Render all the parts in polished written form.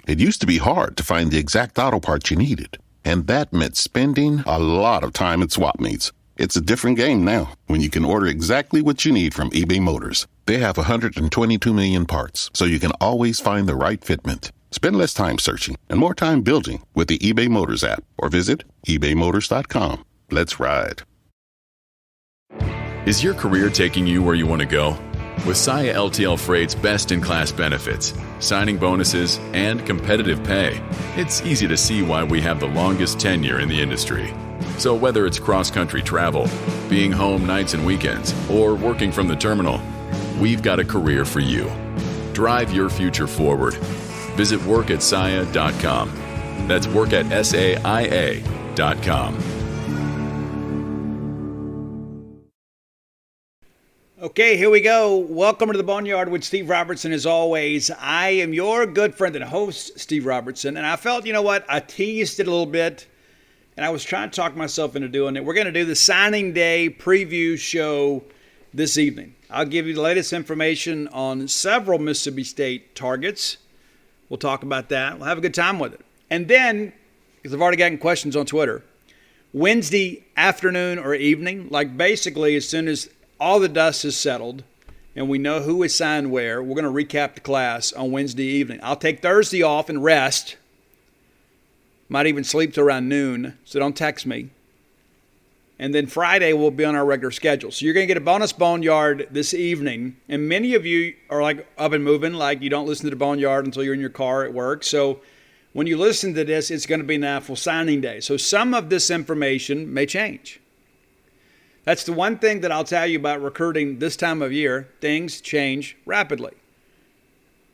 It used to be hard to find the exact auto parts you needed, and that meant spending a lot of time at swap meets. It's a different game now when you can order exactly what you need from eBay Motors. They have 122 million parts, so you can always find the right fitment. Spend less time searching and more time building with the eBay Motors app or visit ebaymotors.com. Let's ride. Is your career taking you where you want to go? With Saia LTL Freight's best-in-class benefits, signing bonuses, and competitive pay, it's easy to see why we have the longest tenure in the industry. So whether it's cross-country travel, being home nights and weekends, or working from the terminal, we've got a career for you. Drive your future forward. Visit workatsaia.com. That's workatsaia.com. Okay, here we go. Welcome to the Boneyard with Steve Robertson. As always, I am your good friend and host, Steve Robertson. And I felt, you know what, I teased it a little bit, and I was trying to talk myself into doing it. We're going to do the signing day preview show this evening. I'll give you the latest information on several Mississippi State targets. We'll talk about that. We'll have a good time with it. And then, because I've already gotten questions on Twitter, Wednesday afternoon or evening, like basically as soon as all the dust has settled and we know who is signed where, we're going to recap the class on Wednesday evening. I'll take Thursday off and rest. Might even sleep till around noon, so don't text me. And then Friday we'll be on our regular schedule. So you're going to get a bonus Boneyard this evening. And many of you are like up and moving, like you don't listen to the Boneyard until you're in your car at work. So when you listen to this, it's going to be an actual signing day. So some of this information may change. That's the one thing that I'll tell you about recruiting this time of year. Things change rapidly.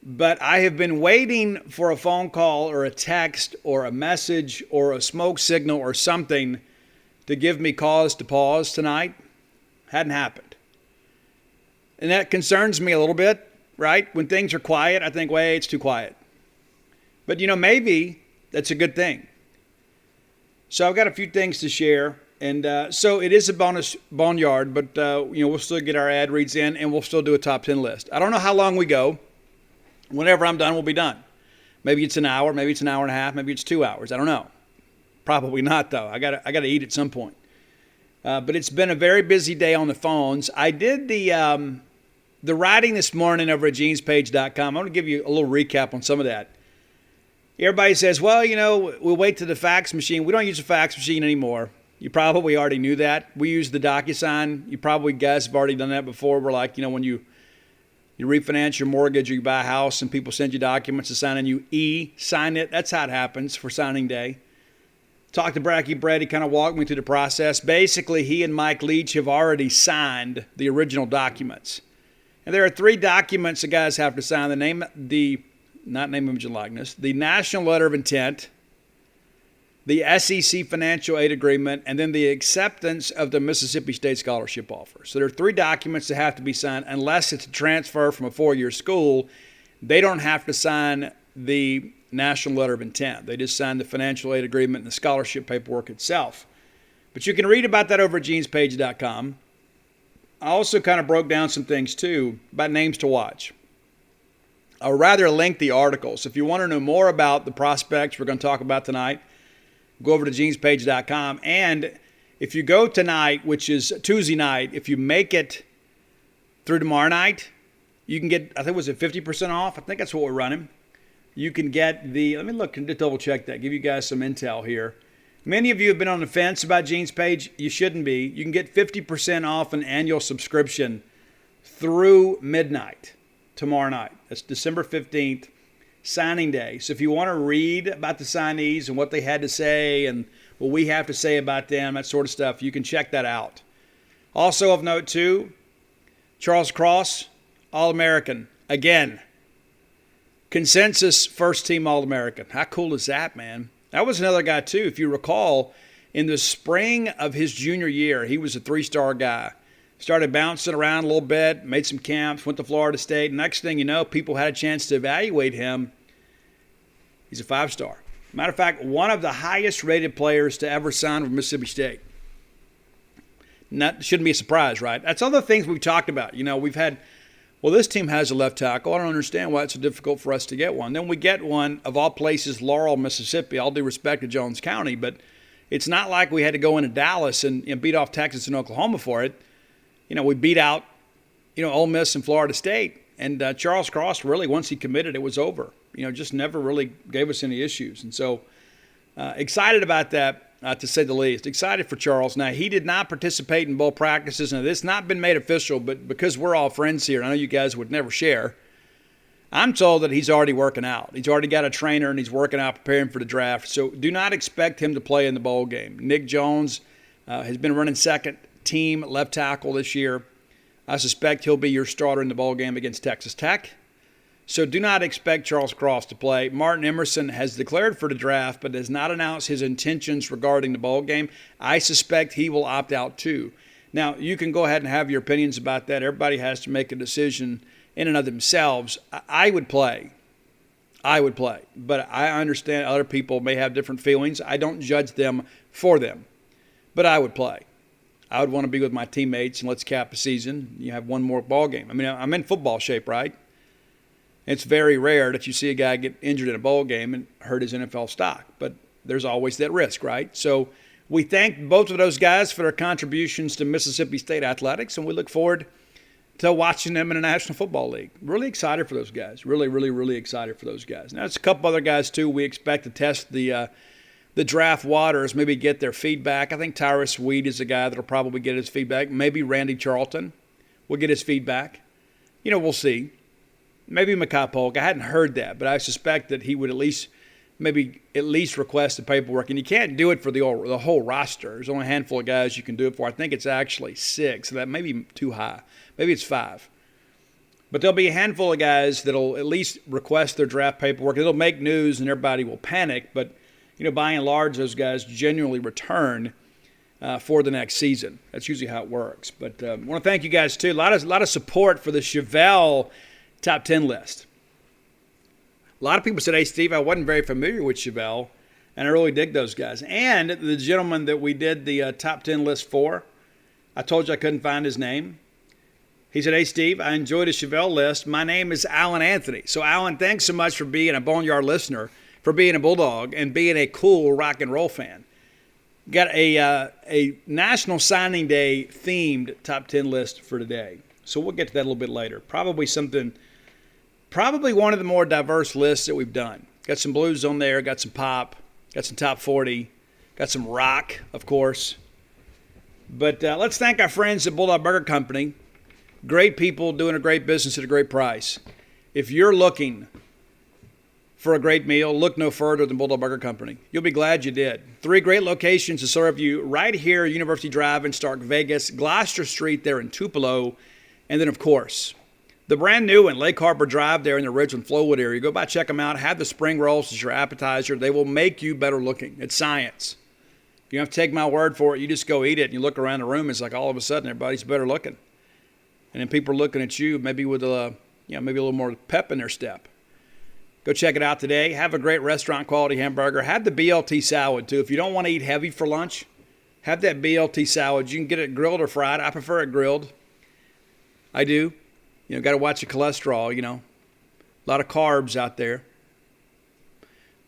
But I have been waiting for a phone call or a text or a message or a smoke signal or something to give me cause to pause tonight. Hadn't happened. And that concerns me a little bit, right? When things are quiet, I think, wait, it's too quiet. But, maybe that's a good thing. So I've got a few things to share. And so it is a bonus Boneyard, but, we'll still get our ad reads in and we'll still do a top 10 list. I don't know how long we go. Whenever I'm done, we'll be done. Maybe it's an hour, maybe it's an hour and a half, maybe it's 2 hours. I don't know. Probably not, though. I got to eat at some point. But it's been a very busy day on the phones. I did the writing this morning over at genespage.com. I'm going to give you a little recap on some of that. Everybody says, well, we'll wait to the fax machine. We don't use a fax machine anymore. You probably already knew that. We use the DocuSign. You probably guys have already done that before. We're like, when you refinance your mortgage or you buy a house and people send you documents to sign and you sign it. That's how it happens for signing day. Talked to Bracky Brett. He kind of walked me through the process. Basically, he and Mike Leach have already signed the original documents. And there are 3 documents the guys have to sign. Not name, image, and likeness, the National Letter of Intent, the SEC Financial Aid Agreement, and then the acceptance of the Mississippi State Scholarship Offer. So there are 3 documents that have to be signed. Unless it's a transfer from a 4-year school, they don't have to sign the National Letter of Intent. They just sign the Financial Aid Agreement and the scholarship paperwork itself. But you can read about that over at genespage.com. I also kind of broke down some things, too, about names to watch. A rather lengthy article. So if you want to know more about the prospects we're going to talk about tonight, go over to genespage.com. And if you go tonight, which is Tuesday night, if you make it through tomorrow night, you can get, I think, was it 50% off? I think that's what we're running. You can get let me look and just double check that, give you guys some intel here. Many of you have been on the fence about Gene's Page. You shouldn't be. You can get 50% off an annual subscription through midnight tomorrow night. That's December 15th. Signing day. So if you want to read about the signees and what they had to say and what we have to say about them, that sort of stuff, you can check that out. Also of note, too, Charles Cross, All-American. Again, consensus first-team All-American. How cool is that, man? That was another guy, too. If you recall, in the spring of his junior year, he was a 3-star guy. Started bouncing around a little bit, made some camps, went to Florida State. Next thing you know, people had a chance to evaluate him. He's a 5-star. Matter of fact, one of the highest-rated players to ever sign with Mississippi State. That shouldn't be a surprise, right? That's all the things we've talked about. We've had Well, this team has a left tackle. I don't understand why it's so difficult for us to get one. Then we get one, of all places, Laurel, Mississippi. All due respect to Jones County, but it's not like we had to go into Dallas and beat off Texas and Oklahoma for it. We beat out, Ole Miss and Florida State. And Charles Cross, really, once he committed, it was over. Just never really gave us any issues. And so excited about that. To say the least. Excited for Charles. Now, he did not participate in bowl practices, and this has not been made official, but because we're all friends here, and I know you guys would never share, I'm told that he's already working out. He's already got a trainer, and he's working out, preparing for the draft. So do not expect him to play in the bowl game. Nick Jones has been running second team left tackle this year. I suspect he'll be your starter in the bowl game against Texas Tech. So do not expect Charles Cross to play. Martin Emerson has declared for the draft, but has not announced his intentions regarding the bowl game. I suspect he will opt out too. Now, you can go ahead and have your opinions about that. Everybody has to make a decision in and of themselves. I would play. But I understand other people may have different feelings. I don't judge them for them. But I would play. I would want to be with my teammates and let's cap the season. You have one more ball game. I mean, I'm in football shape, right? It's very rare that you see a guy get injured in a bowl game and hurt his NFL stock, but there's always that risk, right? So we thank both of those guys for their contributions to Mississippi State athletics, and we look forward to watching them in the National Football League. Really excited for those guys. Really, really, really excited for those guys. Now, there's a couple other guys, too. We expect to test the draft waters, maybe get their feedback. I think Tyreese Weed is a guy that will probably get his feedback. Maybe Randy Charlton will get his feedback. We'll see. Maybe Makai Polk. I hadn't heard that, but I suspect that he would at least request the paperwork. And you can't do it for the whole roster. There's only a handful of guys you can do it for. I think it's actually 6. So that may be too high. Maybe it's 5. But there'll be a handful of guys that'll at least request their draft paperwork. It'll make news and everybody will panic. But, by and large, those guys genuinely return for the next season. That's usually how it works. But I want to thank you guys, too. A lot of support for the Chevelle Top 10 list. A lot of people said, hey, Steve, I wasn't very familiar with Chevelle, and I really dig those guys. And the gentleman that we did the Top 10 list for, I told you I couldn't find his name. He said, hey, Steve, I enjoyed the Chevelle list. My name is Alan Anthony. So, Alan, thanks so much for being a Boneyard listener, for being a Bulldog, and being a cool rock and roll fan. Got a National Signing Day themed Top 10 list for today. So we'll get to that a little bit later. Probably one of the more diverse lists that we've done. Got some blues on there, got some pop, got some top 40, got some rock, of course. But let's thank our friends at Bulldog Burger Company. Great people doing a great business at a great price. If you're looking for a great meal, look no further than Bulldog Burger Company. You'll be glad you did. 3 great locations to serve you right here at University Drive in Stark, Vegas, Gloucester Street there in Tupelo, and then, of course, the brand new one, Lake Harbor Drive there in the Ridgeland Flowwood area. Go by, check them out. Have the spring rolls as your appetizer. They will make you better looking. It's science. You don't have to take my word for it. You just go eat it and you look around the room. It's like all of a sudden everybody's better looking. And then people are looking at you maybe with maybe a little more pep in their step. Go check it out today. Have a great restaurant quality hamburger. Have the BLT salad too. If you don't want to eat heavy for lunch, have that BLT salad. You can get it grilled or fried. I prefer it grilled. I do. Got to watch the cholesterol, a lot of carbs out there.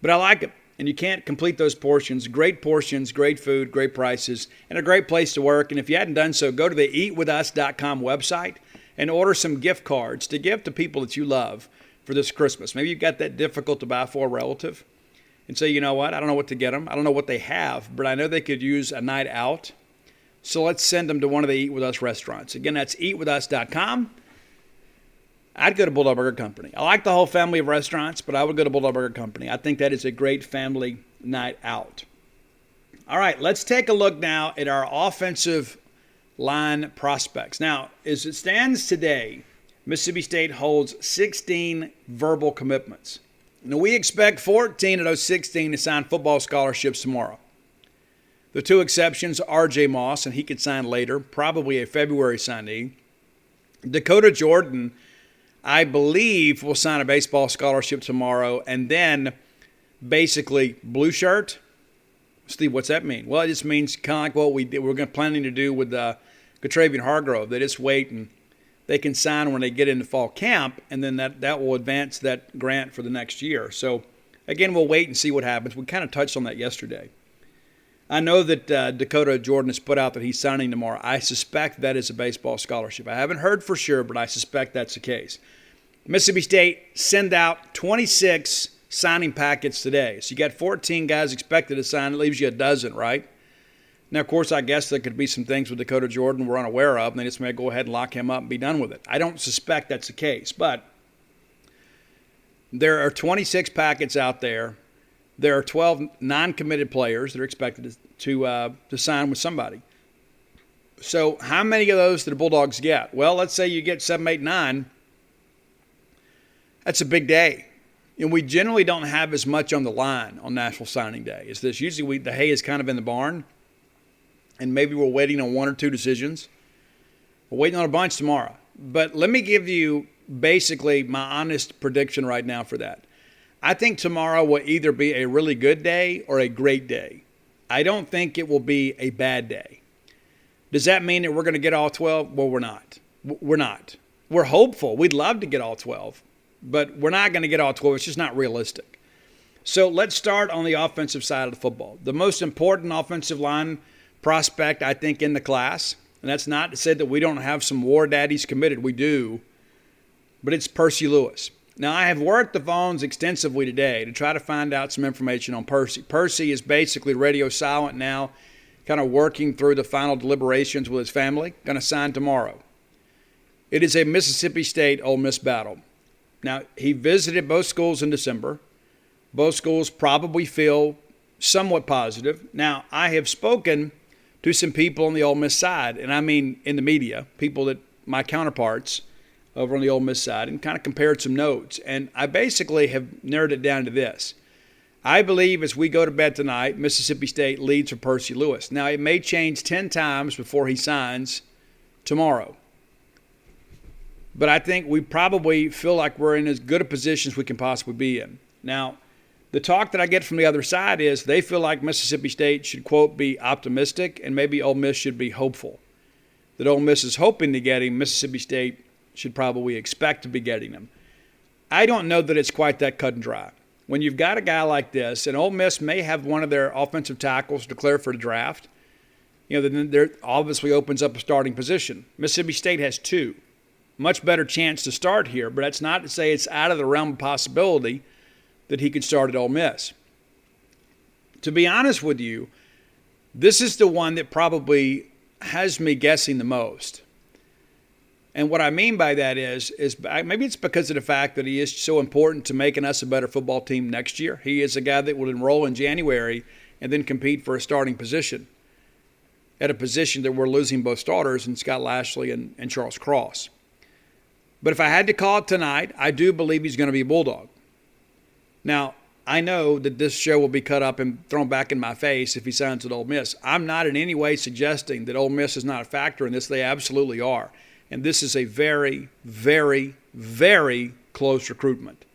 But I like it. And you can't complete those portions. Great portions, great food, great prices, and a great place to work. And if you hadn't done so, go to the eatwithus.com website and order some gift cards to give to people that you love for this Christmas. Maybe you've got that difficult to buy for a relative and say, you know what, I don't know what to get them. I don't know what they have, but I know they could use a night out. So let's send them to one of the Eat With Us restaurants. Again, that's eatwithus.com. I'd go to Bulldog Burger Company. I like the whole family of restaurants, but I would go to Bulldog Burger Company. I think that is a great family night out. All right, let's take a look now at our offensive line prospects. Now, as it stands today, Mississippi State holds 16 verbal commitments. Now, we expect 14 of those 16 to sign football scholarships tomorrow. The 2 exceptions, R.J. Moss, and he could sign later, probably a February signee. Dakota Jordan, I believe, will sign a baseball scholarship tomorrow, and then basically blue shirt. Steve, what's that mean? Well, it just means kind of like what we're planning to do with Travian Hargrove. They just wait and they can sign when they get into fall camp, and then that will advance that grant for the next year. So, again, we'll wait and see what happens. We kind of touched on that yesterday. I know that Dakota Jordan has put out that he's signing tomorrow. I suspect that is a baseball scholarship. I haven't heard for sure, but I suspect that's the case. Mississippi State send out 26 signing packets today. So you got 14 guys expected to sign. It leaves you a dozen, right? Now, of course, I guess there could be some things with Dakota Jordan we're unaware of, and they just may go ahead and lock him up and be done with it. I don't suspect that's the case, but there are 26 packets out there. There are 12 non-committed players that are expected to sign with somebody. So how many of those do the Bulldogs get? Well, let's say you get 7, 8, 9. That's a big day. And we generally don't have as much on the line on National Signing Day as this. Usually the hay is kind of in the barn, and maybe we're waiting on 1 or 2 decisions. We're waiting on a bunch tomorrow. But let me give you basically my honest prediction right now for that. I think tomorrow will either be a really good day or a great day. I don't think it will be a bad day. Does that mean that we're going to get all 12? Well, we're not. We're not. We're hopeful. We'd love to get all 12, but we're not going to get all 12. It's just not realistic. So let's start on the offensive side of the football. The most important offensive line prospect, I think, in the class, and that's not to say that we don't have some war daddies committed. We do, but it's Percy Lewis. Now, I have worked the phones extensively today to try to find out some information on Percy. Percy is basically radio silent now, kind of working through the final deliberations with his family. Going to sign tomorrow. It is a Mississippi State-Ole Miss battle. Now, he visited both schools in December. Both schools probably feel somewhat positive. Now, I have spoken to some people on the Ole Miss side, and I mean in the media, people that my counterparts over on the Ole Miss side, and kind of compared some notes. And I basically have narrowed it down to this. I believe as we go to bed tonight, Mississippi State leads for Percy Lewis. Now, it may change 10 times before he signs tomorrow. But I think we probably feel like we're in as good a position as we can possibly be in. Now, the talk that I get from the other side is they feel like Mississippi State should, quote, be optimistic, and maybe Ole Miss should be hopeful. That Ole Miss is hoping to get him, Mississippi State should probably expect to be getting him. I don't know that it's quite that cut and dry. When you've got a guy like this, and Ole Miss may have one of their offensive tackles declare for the draft, then there obviously opens up a starting position. Mississippi State has 2. Much better chance to start here, but that's not to say it's out of the realm of possibility that he could start at Ole Miss. To be honest with you, this is the one that probably has me guessing the most. And what I mean by that is maybe it's because of the fact that he is so important to making us a better football team next year. He is a guy that will enroll in January and then compete for a starting position at a position that we're losing both starters in Scott Lashley and Charles Cross. But if I had to call it tonight, I do believe he's going to be a Bulldog. Now, I know that this show will be cut up and thrown back in my face if he signs at Ole Miss. I'm not in any way suggesting that Ole Miss is not a factor in this. They absolutely are. And this is a very, very, very close recruitment.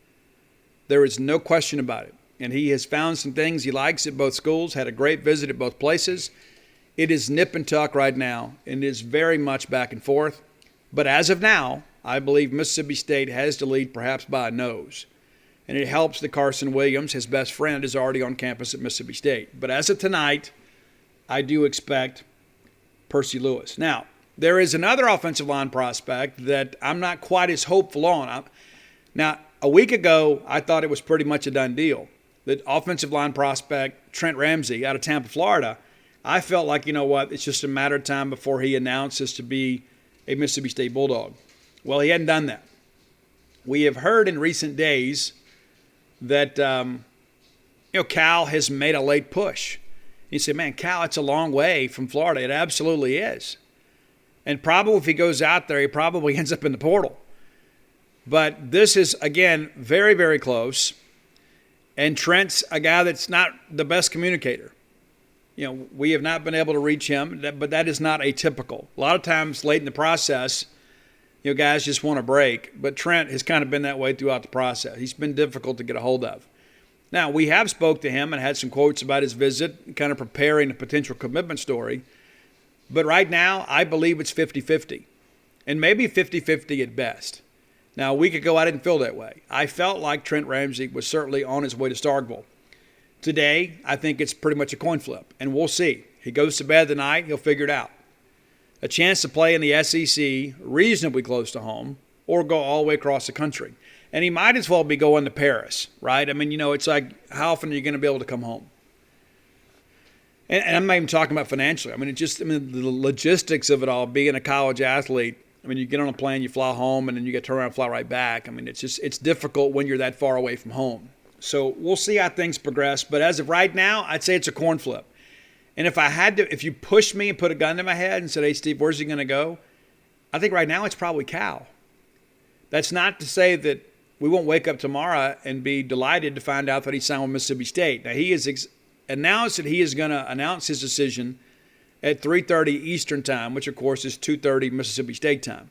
There is no question about it. And he has found some things he likes at both schools, had a great visit at both places. It is nip and tuck right now, and it is very much back and forth. But as of now, I believe Mississippi State has the lead perhaps by a nose. And it helps that Carson Williams, his best friend, is already on campus at Mississippi State. But as of tonight, I do expect Percy Lewis. Now, there is another offensive line prospect that I'm not quite as hopeful on. Now, a week ago, I thought it was pretty much a done deal. The offensive line prospect, Trent Ramsey, out of Tampa, Florida, I felt like, it's just a matter of time before he announces to be a Mississippi State Bulldog. Well, he hadn't done that. We have heard in recent days that, Cal has made a late push. You say, man, Cal, it's a long way from Florida. It absolutely is. And probably if he goes out there, he probably ends up in the portal. But this is, again, very, very close. And Trent's a guy that's not the best communicator. We have not been able to reach him, but that is not atypical. A lot of times late in the process, guys just want a break. But Trent has kind of been that way throughout the process. He's been difficult to get a hold of. Now, we have spoke to him and had some quotes about his visit, kind of preparing a potential commitment story. But right now, I believe it's 50-50. and maybe 50-50 at best. Now, a week ago, I didn't feel that way. I felt like Trent Ramsey was certainly on his way to Starkville. Today, I think it's pretty much a coin flip, and we'll see. He goes to bed tonight, he'll figure it out. A chance to play in the SEC reasonably close to home or go all the way across the country. And he might as well be going to Paris, right? I mean, it's like, how often are you going to be able to come home? And I'm not even talking about financially. I mean, the logistics of it all, being a college athlete, I mean, you get on a plane, you fly home, and then you get to turn around and fly right back. I mean, it's difficult when you're that far away from home. So we'll see how things progress. But as of right now, I'd say it's a coin flip. And if you pushed me and put a gun to my head and said, hey, Steve, where's he going to go? I think right now it's probably Cal. That's not to say that we won't wake up tomorrow and be delighted to find out that he signed with Mississippi State. Now, he has announced that he is going to announce his decision at 3:30 Eastern time, which, of course, is 2:30 Mississippi State time.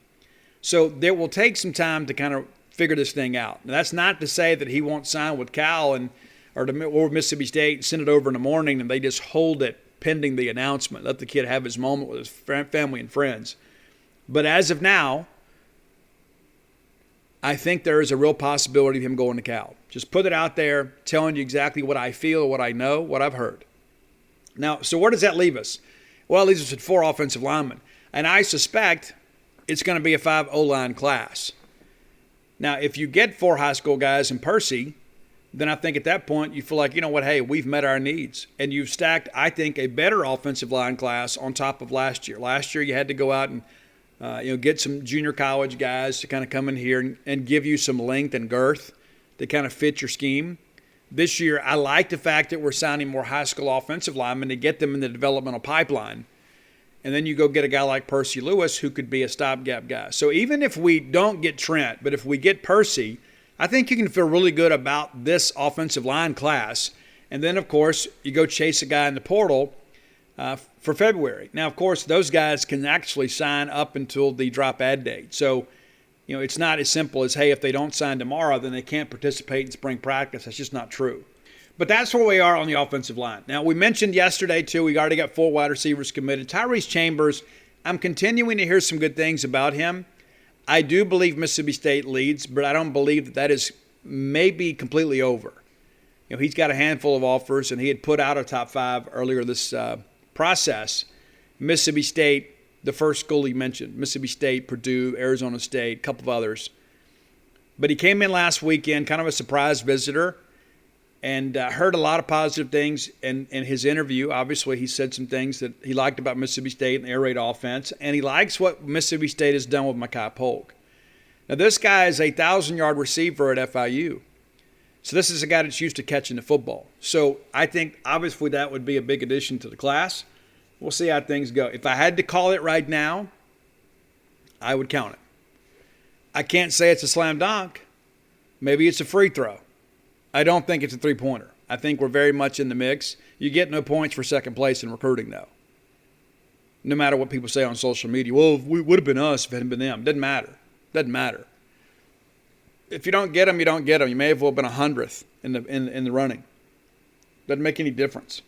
So there will take some time to kind of figure this thing out. Now, that's not to say that he won't sign with Cal or Mississippi State and send it over in the morning and they just hold it pending the announcement. Let the kid have his moment with his family and friends. But as of now, I think there is a real possibility of him going to Cal. Just put it out there, telling you exactly what I feel, what I know, what I've heard. Now, so where does that leave us? Well, it leaves us at 4 offensive linemen. And I suspect it's going to be a 5 O-line class. Now, if you get 4 high school guys in Percy, then I think at that point you feel like, you know what, hey, we've met our needs. And you've stacked, I think, a better offensive line class on top of last year. Last year you had to go out and get some junior college guys to kind of come in here and give you some length and girth to kind of fit your scheme. This year, I like the fact that we're signing more high school offensive linemen to get them in the developmental pipeline. And then you go get a guy like Percy Lewis who could be a stopgap guy. So even if we don't get Trent, but if we get Percy, I think you can feel really good about this offensive line class. And then, of course, you go chase a guy in the portal for February. Now, of course, those guys can actually sign up until the drop ad date. So, it's not as simple as, hey, if they don't sign tomorrow, then they can't participate in spring practice. That's just not true. But that's where we are on the offensive line. Now, we mentioned yesterday, too, we already got 4 wide receivers committed. Tyreese Chambers, I'm continuing to hear some good things about him. I do believe Mississippi State leads, but I don't believe that is maybe completely over. He's got a handful of offers, and he had put out a top 5 earlier this process. Mississippi State, the first school he mentioned, Mississippi State, Purdue, Arizona State, a couple of others. But he came in last weekend, kind of a surprise visitor, and heard a lot of positive things in his interview. Obviously, he said some things that he liked about Mississippi State and the air raid offense, and he likes what Mississippi State has done with Mekhi Polk. Now, this guy is a 1,000-yard receiver at FIU. So this is a guy that's used to catching the football. So I think, obviously, that would be a big addition to the class. We'll see how things go. If I had to call it right now, I would count it. I can't say it's a slam dunk. Maybe it's a free throw. I don't think it's a three-pointer. I think we're very much in the mix. You get no points for second place in recruiting, though. No matter what people say on social media. Well, it would have been us if it hadn't been them. Doesn't matter. If you don't get them, you don't get them. You may have well been 100th in the running. Doesn't make any difference.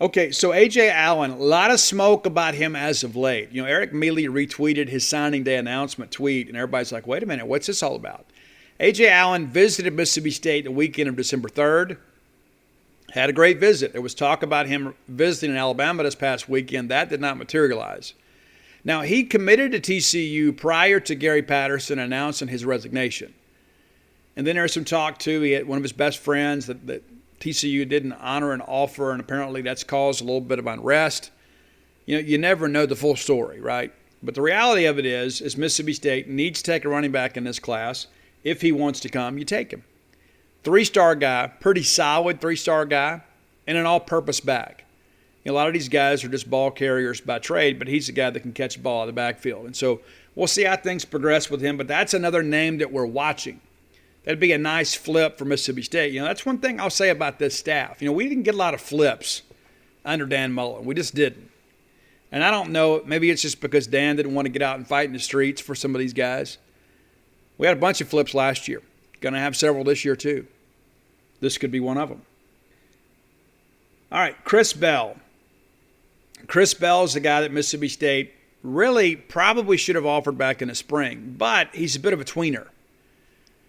Okay, so A.J. Allen, a lot of smoke about him as of late. Eric Mealy retweeted his signing day announcement tweet, and everybody's like, wait a minute, what's this all about? A.J. Allen visited Mississippi State the weekend of December 3rd. Had a great visit. There was talk about him visiting Alabama this past weekend. That did not materialize. Now, he committed to TCU prior to Gary Patterson announcing his resignation. And then there was some talk, too. He had one of his best friends that TCU didn't honor an offer, and apparently that's caused a little bit of unrest. You never know the full story, right? But the reality of it is Mississippi State needs to take a running back in this class. If he wants to come, you take him. 3-star guy, pretty solid 3-star guy, and an all-purpose back. A lot of these guys are just ball carriers by trade, but he's a guy that can catch a ball out of the backfield. And so we'll see how things progress with him, but that's another name that we're watching. That'd be a nice flip for Mississippi State. That's one thing I'll say about this staff. We didn't get a lot of flips under Dan Mullen. We just didn't. And I don't know, maybe it's just because Dan didn't want to get out and fight in the streets for some of these guys. We had a bunch of flips last year. Going to have several this year too. This could be one of them. All right, Chris Bell. Chris Bell is the guy that Mississippi State really probably should have offered back in the spring, but he's a bit of a tweener.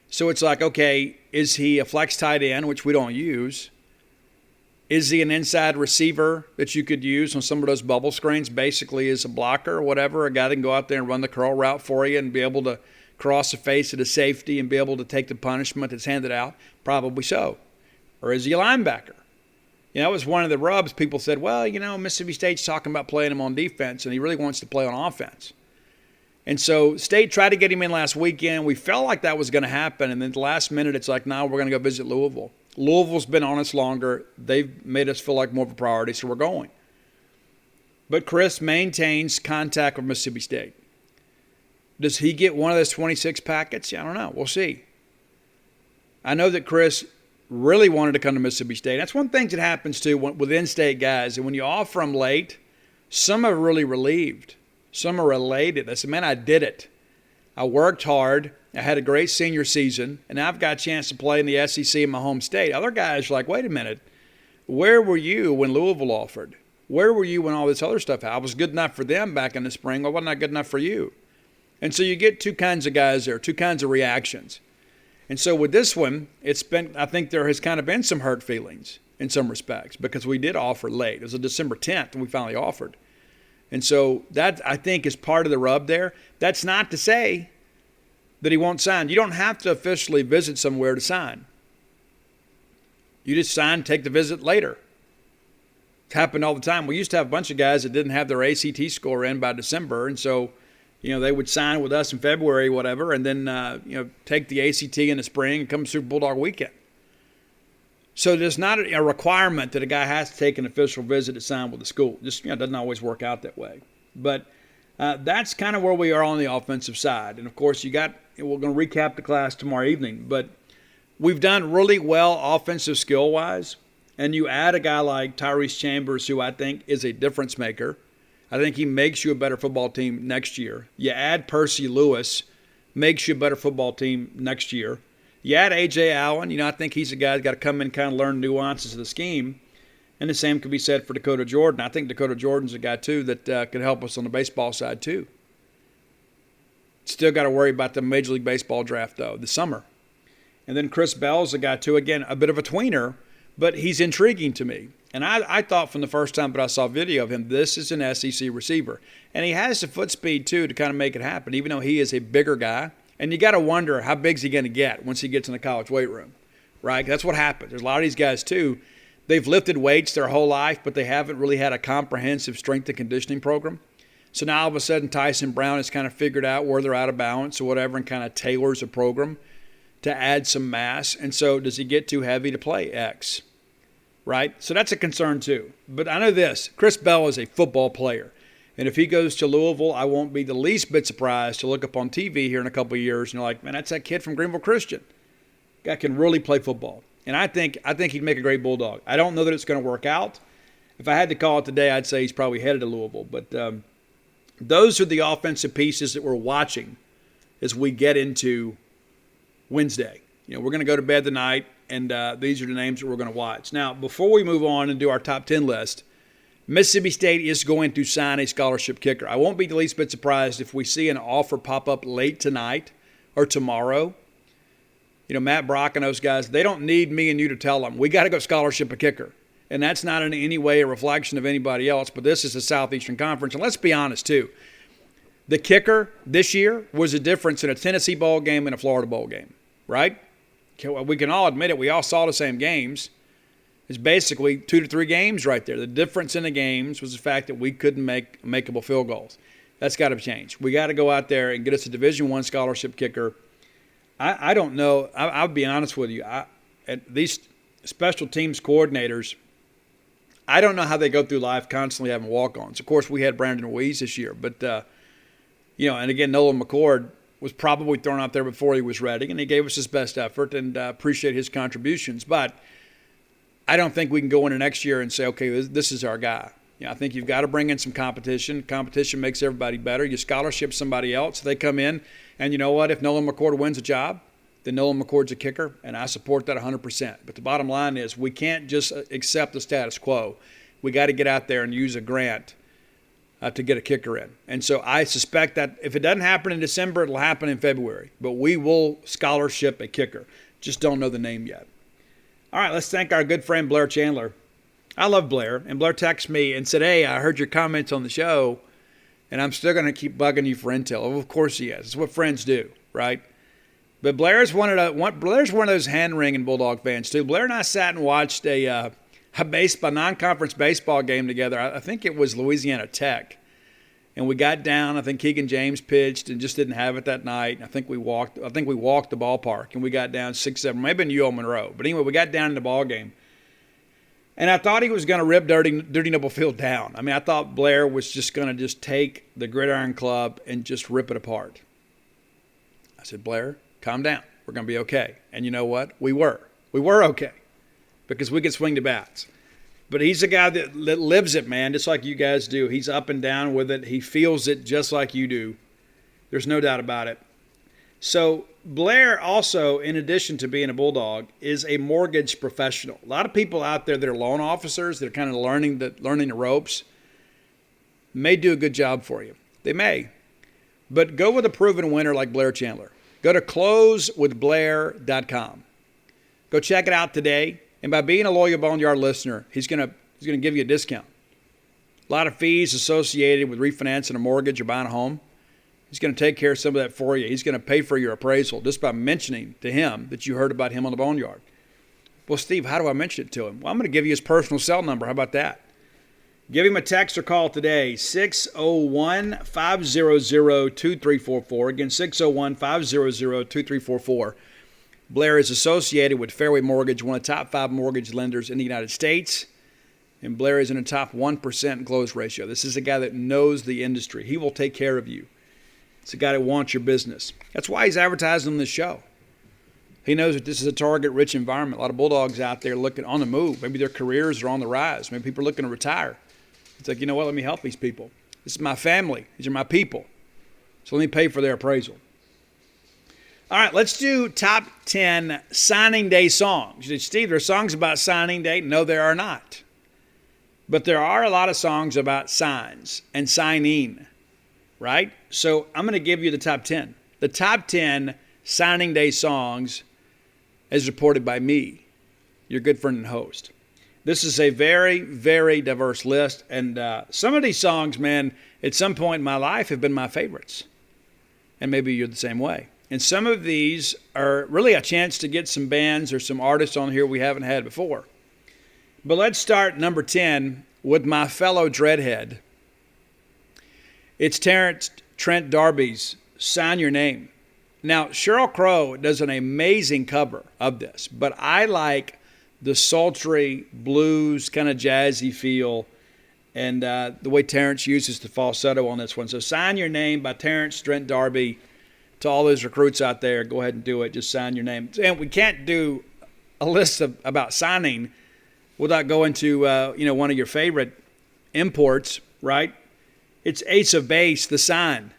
So it's like, okay, is he a flex tight end, which we don't use? Is he an inside receiver that you could use on some of those bubble screens, basically as a blocker or whatever, a guy that can go out there and run the curl route for you and be able to cross the face of the safety and be able to take the punishment that's handed out? Probably so. Or is he a linebacker? That was one of the rubs. People said, well, Mississippi State's talking about playing him on defense, and he really wants to play on offense. And so State tried to get him in last weekend. We felt like that was going to happen, and then the last minute it's like, no, we're going to go visit Louisville. Louisville's been on us longer. They've made us feel like more of a priority, so we're going. But Chris maintains contact with Mississippi State. Does he get one of those 26 packets? I don't know. We'll see. I know that Chris really wanted to come to Mississippi State. That's one thing that happens, too, with in-state guys. And when you offer them late, some are really relieved. Some are elated. They said, man, I did it. I worked hard. I had a great senior season, and now I've got a chance to play in the SEC in my home state. Other guys are like, wait a minute, where were you when Louisville offered? Where were you when all this other stuff happened? I was good enough for them back in the spring. Why wasn't I good enough for you? And so you get two kinds of guys there, two kinds of reactions. And so with this one, I think there has kind of been some hurt feelings in some respects because we did offer late. It was on December 10th when we finally offered. And so that, I think, is part of the rub there. That's not to say that he won't sign. You don't have to officially visit somewhere to sign. You just sign, take the visit later. It's happened all the time. We used to have a bunch of guys that didn't have their ACT score in by December, and so they would sign with us in February, whatever, and then take the ACT in the spring and come Super Bulldog weekend. So there's not a requirement that a guy has to take an official visit to sign with the school. Just doesn't always work out that way. But that's kind of where we are on the offensive side. And, of course, we're going to recap the class tomorrow evening. But we've done really well offensive skill-wise. And you add a guy like Tyreese Chambers, who I think is a difference maker. I think he makes you a better football team next year. You add Percy Lewis, makes you a better football team next year. You add A.J. Allen. I think he's a guy that's got to come in and kind of learn nuances of the scheme. And the same could be said for Dakota Jordan. I think Dakota Jordan's a guy, too, that could help us on the baseball side, too. Still got to worry about the Major League Baseball draft, though, this summer. And then Chris Bell's a guy, too, again, a bit of a tweener, but he's intriguing to me. And I thought from the first time that I saw video of him, this is an SEC receiver. And he has the foot speed, too, to kind of make it happen, even though he is a bigger guy. And you got to wonder how big is he going to get once he gets in the college weight room, right? That's what happens. There's a lot of these guys, too. They've lifted weights their whole life, but they haven't really had a comprehensive strength and conditioning program. So now all of a sudden Tyson Brown has kind of figured out where they're out of balance or whatever and kind of tailors a program to add some mass. And so does he get too heavy to play X, right? So that's a concern too. But I know this, Chris Bell is a football player. And if he goes to Louisville, I won't be the least bit surprised to look up on TV here in a couple of years and you're like, man, that's that kid from Greenville Christian. Guy can really play football. And I think he'd make a great Bulldog. I don't know that it's going to work out. If I had to call it today, I'd say he's probably headed to Louisville. But those are the offensive pieces that we're watching as we get into Wednesday. We're going to go to bed tonight, and these are the names that we're going to watch. Now, before we move on and do our top 10 list, Mississippi State is going to sign a scholarship kicker. I won't be the least bit surprised if we see an offer pop up late tonight or tomorrow. Matt Brock and those guys, they don't need me and you to tell them, we got to go scholarship a kicker. And that's not in any way a reflection of anybody else, but this is the Southeastern Conference. And let's be honest, too. The kicker this year was a difference in a Tennessee bowl game and a Florida bowl game, right? We can all admit it. We all saw the same games. It's basically 2 to 3 games right there. The difference in the games was the fact that we couldn't make makeable field goals. That's got to change. We got to go out there and get us a Division I scholarship kicker. I don't know. I'll be honest with you. These special teams coordinators, I don't know how they go through life constantly having walk-ons. Of course, we had Brandon Ruiz this year. But, and again, Nolan McCord was probably thrown out there before he was ready, and he gave us his best effort and appreciate his contributions. But I don't think we can go into next year and say, okay, this is our guy. I think you've got to bring in some competition. Competition makes everybody better. You scholarship somebody else. They come in, and you know what? If Nolan McCord wins a job, then Nolan McCord's a kicker, and I support that 100%. But the bottom line is we can't just accept the status quo. We got to get out there and use a grant to get a kicker in. And so I suspect that if it doesn't happen in December, it'll happen in February. But we will scholarship a kicker. Just don't know the name yet. All right, let's thank our good friend Blair Chandler. I love Blair. And Blair texted me and said, hey, I heard your comments on the show, and I'm still going to keep bugging you for intel. Well, of course he is. It's what friends do, right? But Blair's one of those hand-wringing Bulldog fans, too. Blair and I sat and watched a non-conference baseball game together. I think it was Louisiana Tech. And we got down. I think Keegan James pitched and just didn't have it that night. I think we walked the ballpark, and we got down 6-7, maybe in UL Monroe. But anyway, we got down in the ball game. And I thought he was going to rip Dirty Noble Field down. I mean, I thought Blair was just going to just take the Gridiron Club and just rip it apart. I said, Blair, calm down. We're going to be okay. And you know what? We were. We were okay because we could swing the bats. But he's a guy that lives it, man, just like you guys do. He's up and down with it. He feels it just like you do. There's no doubt about it. So Blair also, in addition to being a Bulldog, is a mortgage professional. A lot of people out there that are loan officers that are kind of learning the ropes may do a good job for you. They may. But go with a proven winner like Blair Chandler. Go to closewithblair.com. Go check it out today. And by being a loyal Boneyard listener, he's gonna give you a discount. A lot of fees associated with refinancing a mortgage or buying a home. He's going to take care of some of that for you. He's going to pay for your appraisal just by mentioning to him that you heard about him on the Boneyard. Well, Steve, how do I mention it to him? Well, I'm going to give you his personal cell number. How about that? Give him a text or call today, 601-500-2344. Again, 601-500-2344. Blair is associated with Fairway Mortgage, one of the top 5 mortgage lenders in the United States. And Blair is in the top 1% close ratio. This is a guy that knows the industry. He will take care of you. It's a guy that wants your business. That's why he's advertising on this show. He knows that this is a target-rich environment. A lot of Bulldogs out there looking on the move. Maybe their careers are on the rise. Maybe people are looking to retire. It's like, you know what, let me help these people. This is my family. These are my people. So let me pay for their appraisal. All right, let's do top 10 signing day songs. You say, Steve, there are songs about signing day? No, there are not. But there are a lot of songs about signs and signing, right? So I'm going to give you the top 10. The top 10 signing day songs as reported by me, your good friend and host. This is a very, very diverse list. And some of these songs, man, at some point in my life have been my favorites. And maybe you're the same way. And some of these are really a chance to get some bands or some artists on here we haven't had before. But let's start number 10 with my fellow Dreadhead. It's Trent D'Arby's Sign Your Name. Now, Sheryl Crow does an amazing cover of this, but I like the sultry blues, kind of jazzy feel, and the way Terrence uses the falsetto on this one. So Sign Your Name by Trent D'Arby. To all those recruits out there, go ahead and do it. Just sign your name. And we can't do a list about signing without going to one of your favorite imports, right? It's Ace of Base, The Sign.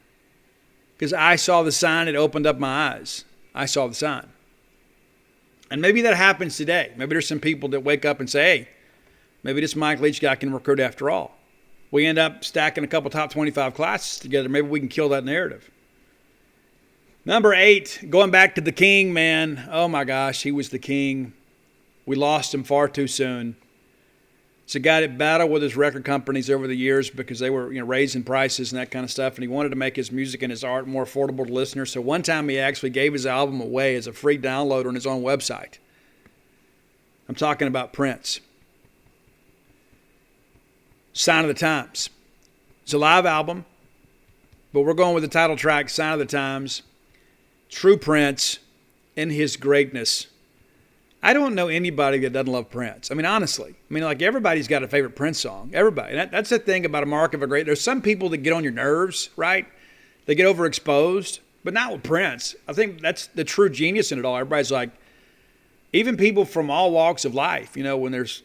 Because I saw the sign, it opened up my eyes. I saw the sign. And maybe that happens today. Maybe there's some people that wake up and say, hey, maybe this Mike Leach guy can recruit after all. We end up stacking a couple top 25 classes together. Maybe we can kill that narrative. Number 8, going back to the king, man. Oh, my gosh, he was the king. We lost him far too soon. It's a guy that battled with his record companies over the years because they were raising prices and that kind of stuff, and he wanted to make his music and his art more affordable to listeners. So one time he actually gave his album away as a free download on his own website. I'm talking about Prince. Sign of the Times. It's a live album, but we're going with the title track, Sign of the Times. True Prince in his greatness. I don't know anybody that doesn't love Prince. I mean, honestly. I mean, like, everybody's got a favorite Prince song. Everybody. That's the thing about a mark of a great. There's some people that get on your nerves, right? They get overexposed, but not with Prince. I think that's the true genius in it all. Everybody's like, even people from all walks of life, when there's,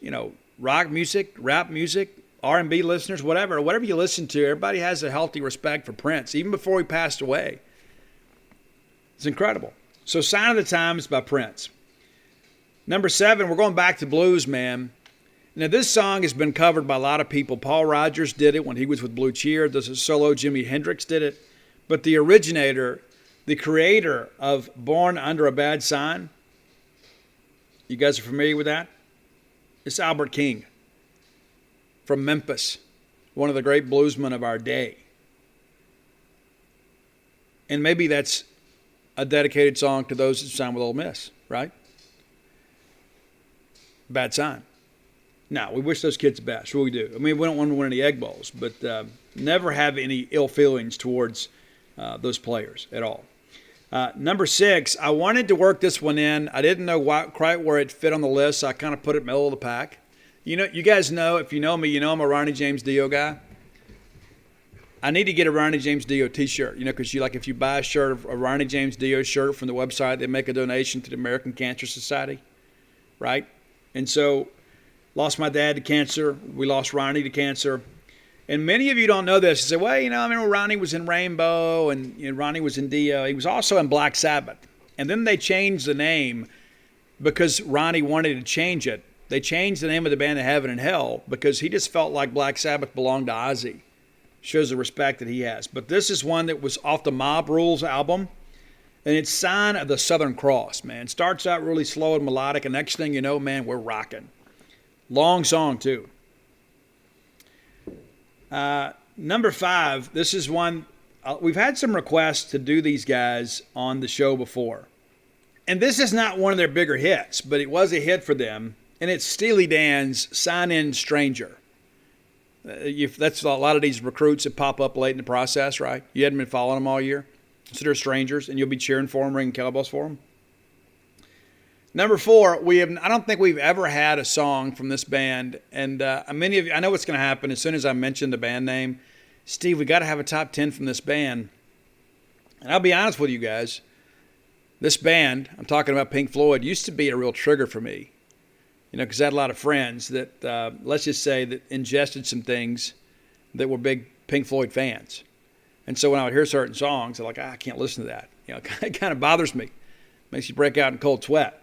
rock music, rap music, R&B listeners, whatever you listen to, everybody has a healthy respect for Prince, even before he passed away. It's incredible. So Sign of the Times by Prince. Number 7, we're going back to blues, man. Now, this song has been covered by a lot of people. Paul Rogers did it when he was with Blue Cheer. There's a solo Jimi Hendrix did it. But the originator, the creator of Born Under a Bad Sign, you guys are familiar with that? It's Albert King from Memphis, one of the great bluesmen of our day. And maybe that's a dedicated song to those that signed with Ole Miss, right? Bad sign. Now, we wish those kids the best. What we do. I mean, we don't want to win any egg bowls, but never have any ill feelings towards those players at all. Number 6, I wanted to work this one in. I didn't know quite where it fit on the list, so I kind of put it in the middle of the pack. You know, you guys know, if you know me, you know I'm a Ronnie James Dio guy. I need to get a Ronnie James Dio t-shirt, because if you buy a Ronnie James Dio shirt from the website, they make a donation to the American Cancer Society, right? And so, lost my dad to cancer. We lost Ronnie to cancer. And many of you don't know this. You say, well, Ronnie was in Rainbow and Ronnie was in Dio. He was also in Black Sabbath. And then they changed the name because Ronnie wanted to change it. They changed the name of the band to Heaven and Hell because he just felt like Black Sabbath belonged to Ozzy. Shows the respect that he has. But this is one that was off the Mob Rules album. And it's Sign of the Southern Cross, man. It starts out really slow and melodic. And next thing you know, man, we're rocking. Long song, too. Number 5, this is one, we've had some requests to do these guys on the show before. And this is not one of their bigger hits, but it was a hit for them. And it's Steely Dan's Sign In Stranger. That's a lot of these recruits that pop up late in the process, right? You hadn't been following them all year. So they're strangers, and you'll be cheering for them, ringing cowbells for them. Number 4, I don't think we've ever had a song from this band, and many of you, I know what's going to happen as soon as I mention the band name. Steve, we got to have a top 10 from this band. And I'll be honest with you guys, this band, I'm talking about Pink Floyd, used to be a real trigger for me. Because I had a lot of friends that, let's just say, that ingested some things that were big Pink Floyd fans. And so when I would hear certain songs, I'm like, I can't listen to that. It kind of bothers me. Makes you break out in cold sweat.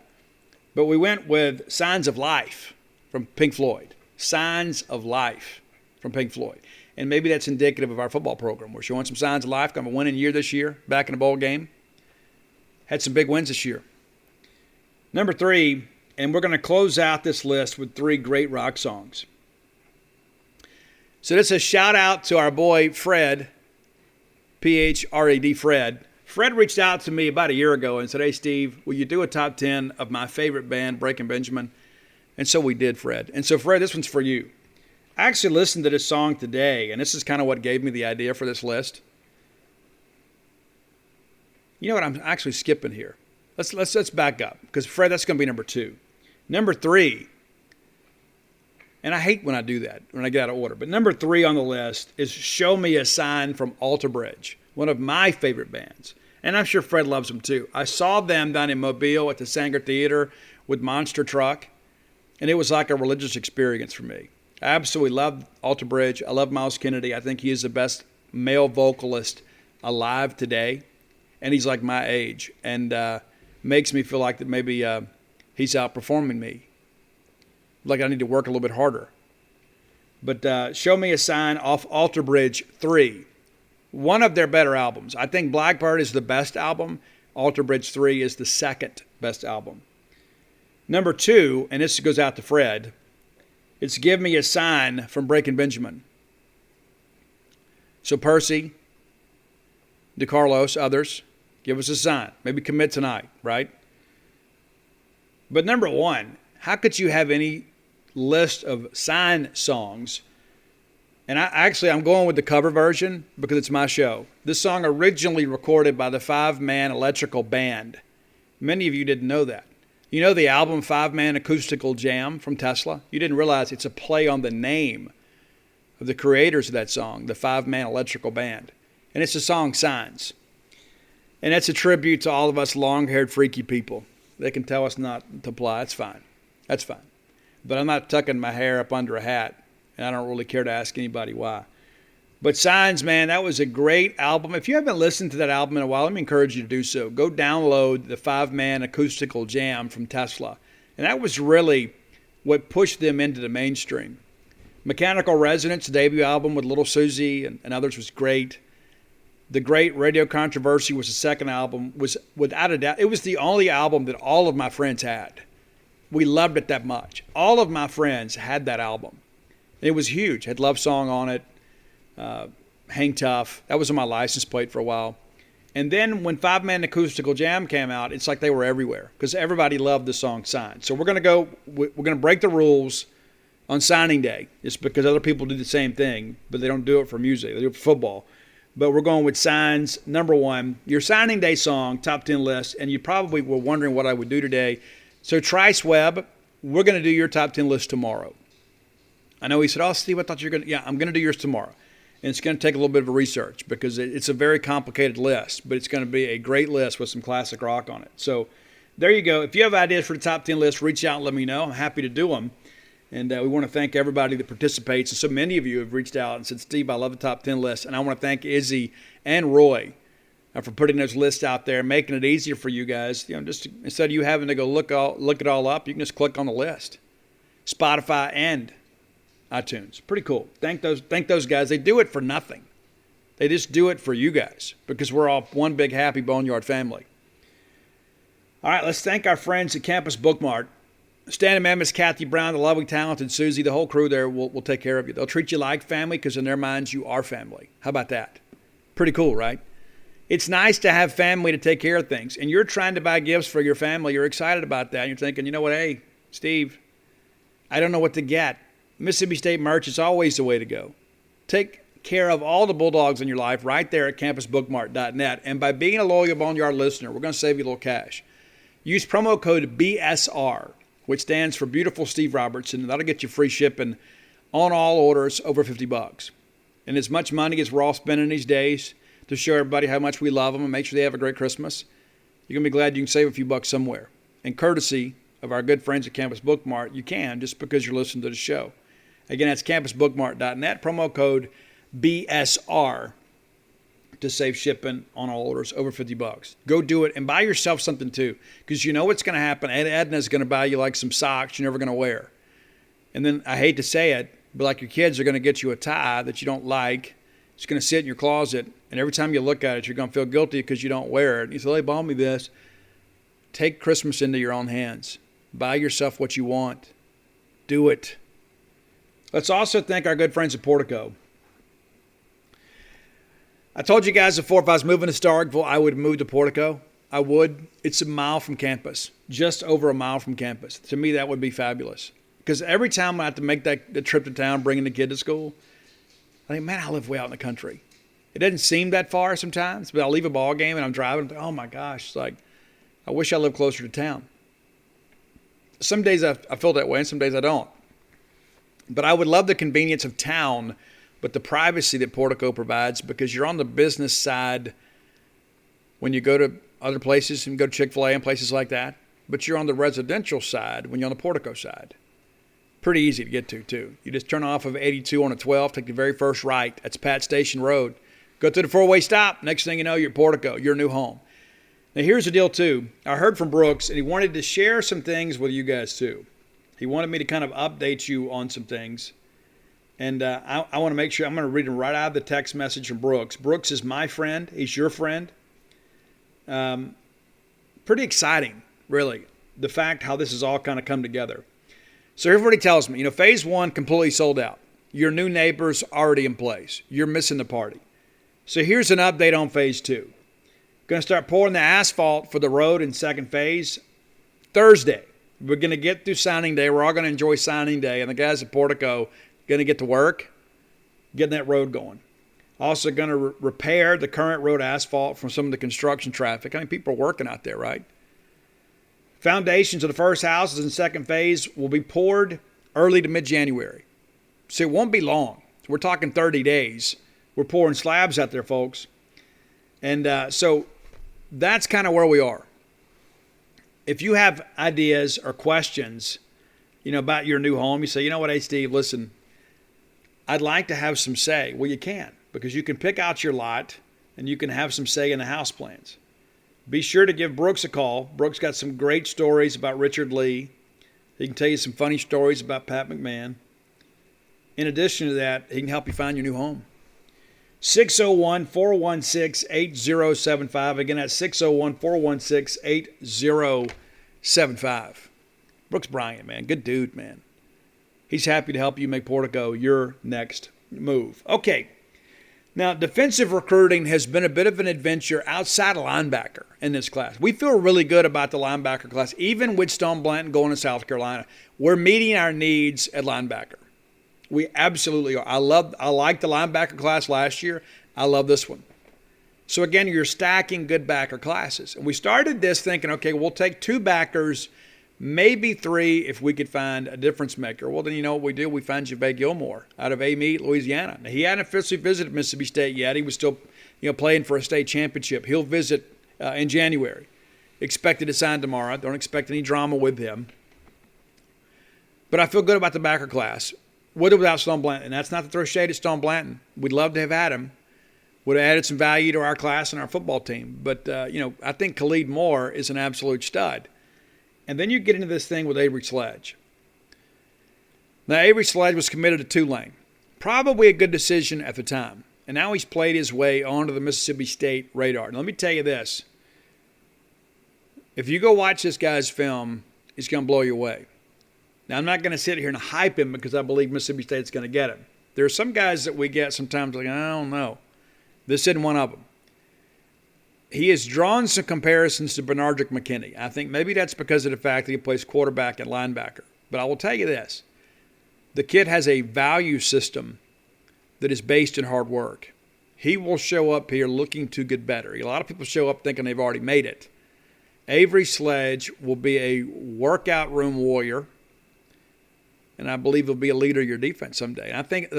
But we went with Signs of Life from Pink Floyd. Signs of Life from Pink Floyd. And maybe that's indicative of our football program. We're showing some signs of life. Got a winning year this year, back in the bowl game. Had some big wins this year. Number 3, and we're going to close out this list with 3 great rock songs. So this is a shout out to our boy Fred, P-H-R-E-D, Fred. Fred reached out to me about a year ago and said, hey, Steve, will you do a top 10 of my favorite band, Breaking Benjamin? And so we did, Fred. And so, Fred, this one's for you. I actually listened to this song today, and this is kind of what gave me the idea for this list. You know what? I'm actually skipping here. Let's back up, because, Fred, that's going to be number 2. Number 3, and I hate when I do that, when I get out of order, but number 3 on the list is Show Me a Sign from Alter Bridge, one of my favorite bands. And I'm sure Fred loves them too. I saw them down in Mobile at the Sanger Theater with Monster Truck, and it was like a religious experience for me. I absolutely love Alter Bridge. I love Miles Kennedy. I think he is the best male vocalist alive today, and he's like my age, and makes me feel like that maybe he's outperforming me, like I need to work a little bit harder. But Show Me a Sign off Alter Bridge 3. One of their better albums. I think Blackbird is the best album. Alter Bridge 3 is the second best album. Number 2, and this goes out to Fred, it's Give Me a Sign from Breaking Benjamin. So Percy, DeCarlos, others, give us a sign. Maybe commit tonight, right? But number 1, how could you have any list of sign songs? And I'm going with the cover version because it's my show. This song originally recorded by the 5-man electrical band. Many of you didn't know that. You know the album 5-Man Acoustical Jam from Tesla? You didn't realize it's a play on the name of the creators of that song, the 5-man electrical band. And it's the song Signs. And that's a tribute to all of us long-haired freaky people. They can tell us not to apply. That's fine. That's fine. But I'm not tucking my hair up under a hat. And I don't really care to ask anybody why. But Signs, man, that was a great album. If you haven't listened to that album in a while, let me encourage you to do so. Go download the 5-man Acoustical Jam from Tesla. And that was really what pushed them into the mainstream. Mechanical Resonance, the debut album with Little Susie and others, was great. The Great Radio Controversy was the second album, was without a doubt, it was the only album that all of my friends had. We loved it that much. All of my friends had that album. It was huge. It had Love Song on it, Hang Tough. That was on my license plate for a while. And then when 5-Man Acoustical Jam came out, it's like they were everywhere because everybody loved the song Sign. So we're going to break the rules on signing day. It's because other people do the same thing, but they don't do it for music. They do it for football. But we're going with Signs, number one. Your signing day song, top 10 list, and you probably were wondering what I would do today. So Trice Webb, we're going to do your top 10 list tomorrow. I know he said, oh, Steve, I thought you were going to. Yeah, I'm going to do yours tomorrow. And it's going to take a little bit of a research because it's a very complicated list, but it's going to be a great list with some classic rock on it. So there you go. If you have ideas for the top 10 list, reach out and let me know. I'm happy to do them. And we want to thank everybody that participates. And so many of you have reached out and said, Steve, I love the top 10 list. And I want to thank Izzy and Roy for putting those lists out there, making it easier for you guys. You know, just instead of you having to go look it all up, you can just click on the list. Spotify and iTunes. Pretty cool. Thank those guys. They do it for nothing. They just do it for you guys because we're all one big happy Boneyard family. All right, let's thank our friends at Campus Bookmart. Standing Man, Miss Kathy Brown, the lovely, talented Susie, the whole crew there will take care of you. They'll treat you like family because in their minds you are family. How about that? Pretty cool, right? It's nice to have family to take care of things. And you're trying to buy gifts for your family. You're excited about that. And you're thinking, you know what, hey, Steve, I don't know what to get. Mississippi State merch is always the way to go. Take care of all the Bulldogs in your life right there at campusbookmart.net. And by being a loyal Boneyard listener, we're going to save you a little cash. Use promo code BSR, which stands for Beautiful Steve Robertson, and that'll get you free shipping on all orders over $50. And as much money as we're all spending these days to show everybody how much we love them and make sure they have a great Christmas, you're going to be glad you can save a few bucks somewhere. And courtesy of our good friends at Campus Bookmart, you can just because you're listening to the show. Again, that's campusbookmart.net, promo code BSR to save shipping on all orders over $50. Go do it and buy yourself something too, because you know what's going to happen. Edna's going to buy you like some socks you're never going to wear. And then I hate to say it, but like your kids are going to get you a tie that you don't like. It's going to sit in your closet, and every time you look at it, you're going to feel guilty because you don't wear it. You say, they bought me this. Take Christmas into your own hands. Buy yourself what you want. Do it. Let's also thank our good friends at Portico. I told you guys before, if I was moving to Starkville, I would move to Portico. I would. It's a mile from campus, just over a mile from campus. To me, that would be fabulous. Because every time I have to make the trip to town, bringing the kid to school, I think, man, I live way out in the country. It doesn't seem that far sometimes, but I'll leave a ball game and I'm driving. And oh my gosh, it's like, I wish I lived closer to town. Some days I feel that way, and some days I don't. But I would love the convenience of town, but the privacy that Portico provides, because you're on the business side when you go to other places and go to Chick-fil-A and places like that, but you're on the residential side when you're on the Portico side. Pretty easy to get to, too. You just turn off of 82 on a 12, take the very first right. That's Pat Station Road. Go through the four-way stop. Next thing you know, you're at Portico, your new home. Now, here's the deal, too. I heard from Brooks, and he wanted to share some things with you guys, too. He wanted me to kind of update you on some things. And I want to make sure, I'm going to read him right out of the text message from Brooks. Brooks is my friend. He's your friend. Pretty exciting, really, the fact how this has all kind of come together. So everybody tells me, phase one completely sold out. Your new neighbor's already in place. You're missing the party. So here's an update on phase two. Going to start pouring the asphalt for the road in second phase Thursday. We're going to get through signing day. We're all going to enjoy signing day. And the guys at Portico going to get to work, getting that road going. Also going to repair the current road asphalt from some of the construction traffic. I mean, people are working out there, right? Foundations of the first houses in second phase will be poured early to mid-January. So it won't be long. We're talking 30 days. We're pouring slabs out there, folks. And so that's kind of where we are. If you have ideas or questions, about your new home, you say, you know what, hey, Steve, listen, I'd like to have some say. Well, you can, because you can pick out your lot and you can have some say in the house plans. Be sure to give Brooks a call. Brooks got some great stories about Richard Lee He can tell you some funny stories about Pat McMahon. In addition to that, he can help you find your new home. 601-416-8075. Again, that's 601-416-8075. Brooks Bryant, man. Good dude, man. He's happy to help you make Portico your next move. Okay. Now, defensive recruiting has been a bit of an adventure outside of linebacker in this class. We feel really good about the linebacker class, even with Stone Blanton going to South Carolina. We're meeting our needs at linebacker. We absolutely are. I like the linebacker class last year. I love this one. So, again, you're stacking good backer classes. And we started this thinking, okay, we'll take 2 backers, maybe 3 if we could find a difference maker. Well, then you know what we do? We find Javay Gilmore out of Amite, Louisiana. Now, he hadn't officially visited Mississippi State yet. He was still playing for a state championship. He'll visit in January. Expected to sign tomorrow. Don't expect any drama with him. But I feel good about the backer class. With or without Stone Blanton. And that's not to throw shade at Stone Blanton. We'd love to have had him. Would have added some value to our class and our football team. But, I think Khalid Moore is an absolute stud. And then you get into this thing with Avery Sledge. Now, Avery Sledge was committed to Tulane. Probably a good decision at the time. And now he's played his way onto the Mississippi State radar. And let me tell you this. If you go watch this guy's film, it's going to blow you away. Now, I'm not going to sit here and hype him because I believe Mississippi State's going to get him. There are some guys that we get sometimes like, I don't know. This isn't one of them. He has drawn some comparisons to Bernardrick McKinney. I think maybe that's because of the fact that he plays quarterback and linebacker. But I will tell you this. The kid has a value system that is based in hard work. He will show up here looking to get better. A lot of people show up thinking they've already made it. Avery Sledge will be a workout room warrior. And I believe he'll be a leader of your defense someday. And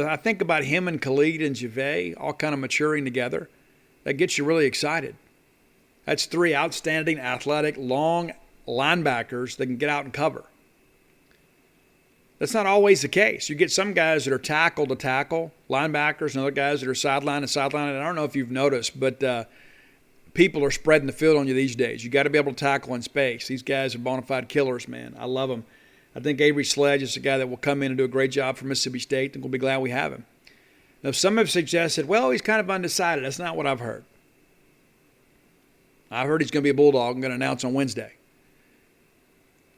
I think about him and Khalid and Javay all kind of maturing together. That gets you really excited. That's 3 outstanding, athletic, long linebackers that can get out and cover. That's not always the case. You get some guys that are tackle to tackle, linebackers, and other guys that are sideline to sideline. And I don't know if you've noticed, but people are spreading the field on you these days. You got to be able to tackle in space. These guys are bona fide killers, man. I love them. I think Avery Sledge is a guy that will come in and do a great job for Mississippi State, and we'll be glad we have him. Now, some have suggested, well, he's kind of undecided. That's not what I've heard. I've heard he's going to be a Bulldog and going to announce on Wednesday.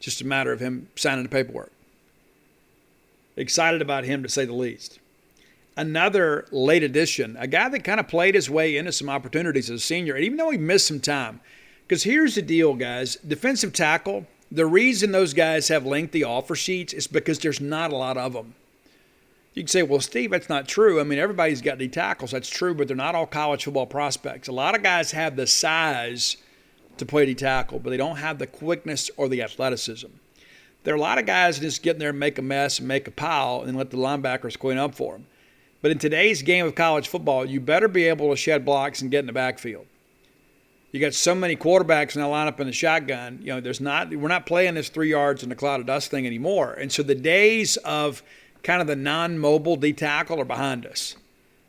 Just a matter of him signing the paperwork. Excited about him, to say the least. Another late addition, a guy that kind of played his way into some opportunities as a senior, and even though he missed some time. Because here's the deal, guys. Defensive tackle, the reason those guys have lengthy offer sheets is because there's not a lot of them. You can say, well, Steve, that's not true. I mean, everybody's got D tackles. That's true, but they're not all college football prospects. A lot of guys have the size to play D tackle, but they don't have the quickness or the athleticism. There are a lot of guys that just get in there and make a mess and make a pile and let the linebackers clean up for them. But in today's game of college football, you better be able to shed blocks and get in the backfield. You got so many quarterbacks now line up in the shotgun. You know, we're not playing this 3 yards in a cloud of dust thing anymore. And so the days of kind of the non-mobile D tackle are behind us.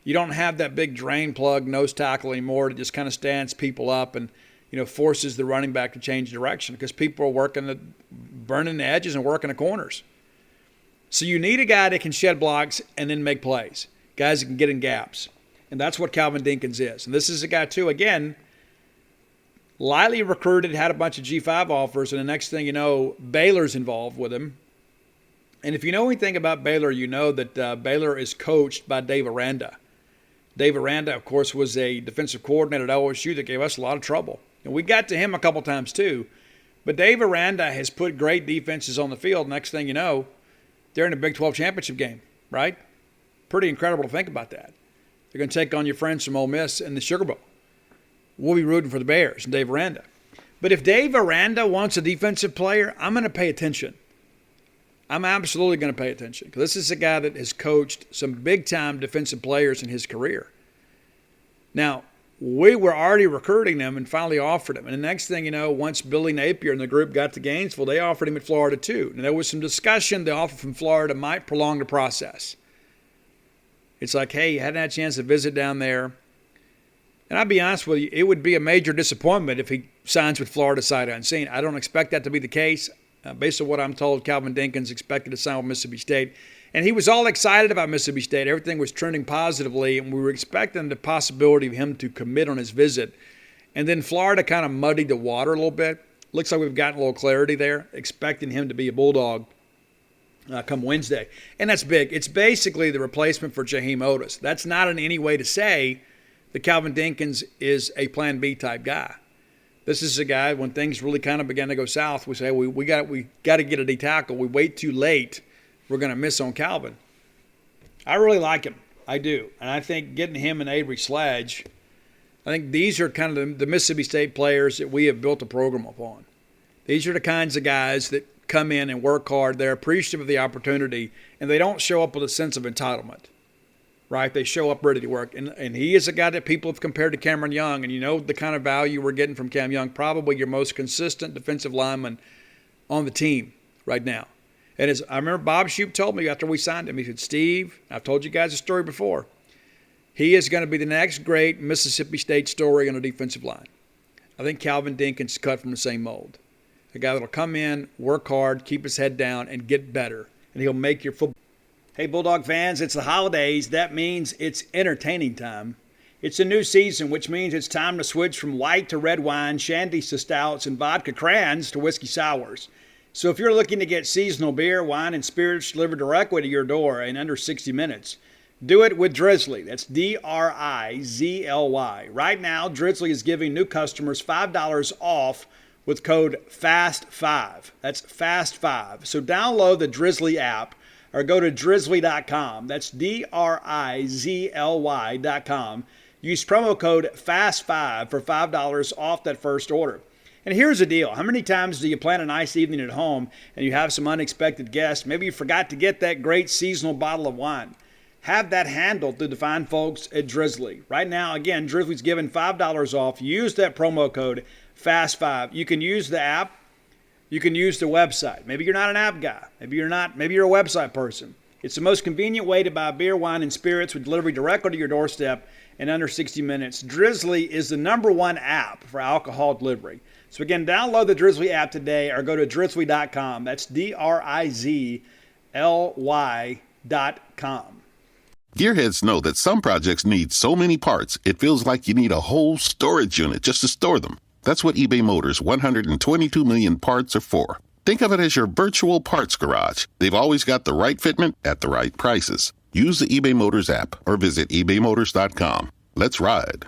You don't have that big drain plug nose tackle anymore that just kind of stands people up and, you know, forces the running back to change direction because people are burning the edges and working the corners. So you need a guy that can shed blocks and then make plays. Guys that can get in gaps. And that's what Calvin Dinkins is. And this is a guy, too, again, lightly recruited, had a bunch of G5 offers, and the next thing you know, Baylor's involved with him. And if you know anything about Baylor, you know that Baylor is coached by Dave Aranda. Dave Aranda, of course, was a defensive coordinator at OSU that gave us a lot of trouble. And we got to him a couple times, too. But Dave Aranda has put great defenses on the field. Next thing you know, they're in a Big 12 championship game, right? Pretty incredible to think about that. They're going to take on your friends from Ole Miss in the Sugar Bowl. We'll be rooting for the Bears and Dave Aranda. But if Dave Aranda wants a defensive player, I'm going to pay attention. I'm absolutely going to pay attention because this is a guy that has coached some big-time defensive players in his career. Now, we were already recruiting them and finally offered him. And the next thing you know, once Billy Napier and the group got to Gainesville, they offered him at Florida too. And there was some discussion the offer from Florida might prolong the process. It's like, hey, you hadn't had a chance to visit down there. And I'll be honest with you, it would be a major disappointment if he signs with Florida sight unseen. I don't expect that to be the case. Based on what I'm told, Calvin Dinkins expected to sign with Mississippi State. And he was all excited about Mississippi State. Everything was trending positively, and we were expecting the possibility of him to commit on his visit. And then Florida kind of muddied the water a little bit. Looks like we've gotten a little clarity there, expecting him to be a Bulldog come Wednesday. And that's big. It's basically the replacement for Jaheim Otis. That's not in any way to say that Calvin Dinkins is a Plan B type guy. This is a guy, when things really kind of began to go south, we say, we got to get a D tackle. We wait too late, we're going to miss on Calvin. I really like him. I do. And I think getting him and Avery Sledge, I think these are kind of the Mississippi State players that we have built a program upon. These are the kinds of guys that come in and work hard. They're appreciative of the opportunity, and they don't show up with a sense of entitlement, right? They show up ready to work. And he is a guy that people have compared to Cameron Young, and you know the kind of value we're getting from Cam Young, probably your most consistent defensive lineman on the team right now. And as I remember Bob Shoop told me after we signed him, he said, Steve, I've told you guys a story before. He is going to be the next great Mississippi State story on the defensive line. I think Calvin Dinkins cut from the same mold. A guy that will come in, work hard, keep his head down, and get better. And he'll make your football. Hey, Bulldog fans, it's the holidays. That means it's entertaining time. It's a new season, which means it's time to switch from white to red wine, shandies to stouts, and vodka crayons to whiskey sours. So if you're looking to get seasonal beer, wine, and spirits delivered directly to your door in under 60 minutes, do it with Drizzly. That's Drizly. Right now, Drizzly is giving new customers $5 off with code FAST5. That's FAST5. So download the Drizzly app or go to drizzly.com. That's Drizly.com. Use promo code FAST5 for $5 off that first order. And here's the deal. How many times do you plan a nice evening at home and you have some unexpected guests? Maybe you forgot to get that great seasonal bottle of wine. Have that handled through the fine folks at Drizzly. Right now, again, Drizzly's giving $5 off. Use that promo code FAST5. You can use the app. You can use the website. Maybe you're not an app guy. Maybe you're a website person. It's the most convenient way to buy beer, wine, and spirits with delivery directly to your doorstep in under 60 minutes. Drizzly is the #1 app for alcohol delivery. So again, download the Drizzly app today or go to drizzly.com. That's Drizly.com. Gearheads know that some projects need so many parts, it feels like you need a whole storage unit just to store them. That's what eBay Motors' 122 million parts are for. Think of it as your virtual parts garage. They've always got the right fitment at the right prices. Use the eBay Motors app or visit ebaymotors.com. Let's ride.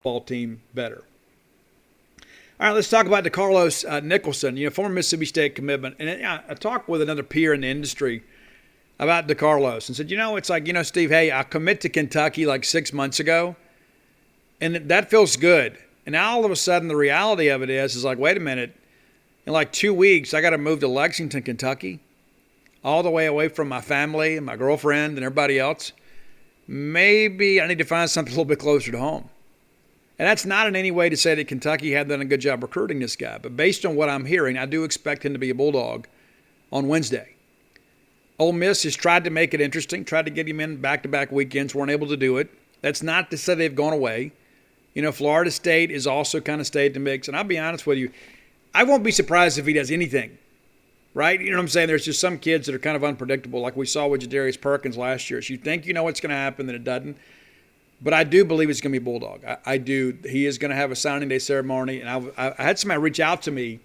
Ball team better. All right, let's talk about Jakarius Nicholson, former Mississippi State commitment. And I talked with another peer in the industry about Jakarius and said, it's like, Steve, hey, I commit to Kentucky like 6 months ago, and that feels good. And now all of a sudden the reality of it is like, wait a minute, in like 2 weeks I got to move to Lexington, Kentucky, all the way away from my family and my girlfriend and everybody else. Maybe I need to find something a little bit closer to home. And that's not in any way to say that Kentucky had done a good job recruiting this guy. But based on what I'm hearing, I do expect him to be a Bulldog on Wednesday. Ole Miss has tried to make it interesting, tried to get him in back-to-back weekends, weren't able to do it. That's not to say they've gone away. Florida State is also kind of stayed in the mix. And I'll be honest with you, I won't be surprised if he does anything, right? You know what I'm saying? There's just some kids that are kind of unpredictable, like we saw with Jadarius Perkins last year. So you think you know what's going to happen, then it doesn't. But I do believe it's going to be Bulldog. I do. He is going to have a signing day ceremony. And I had somebody reach out to me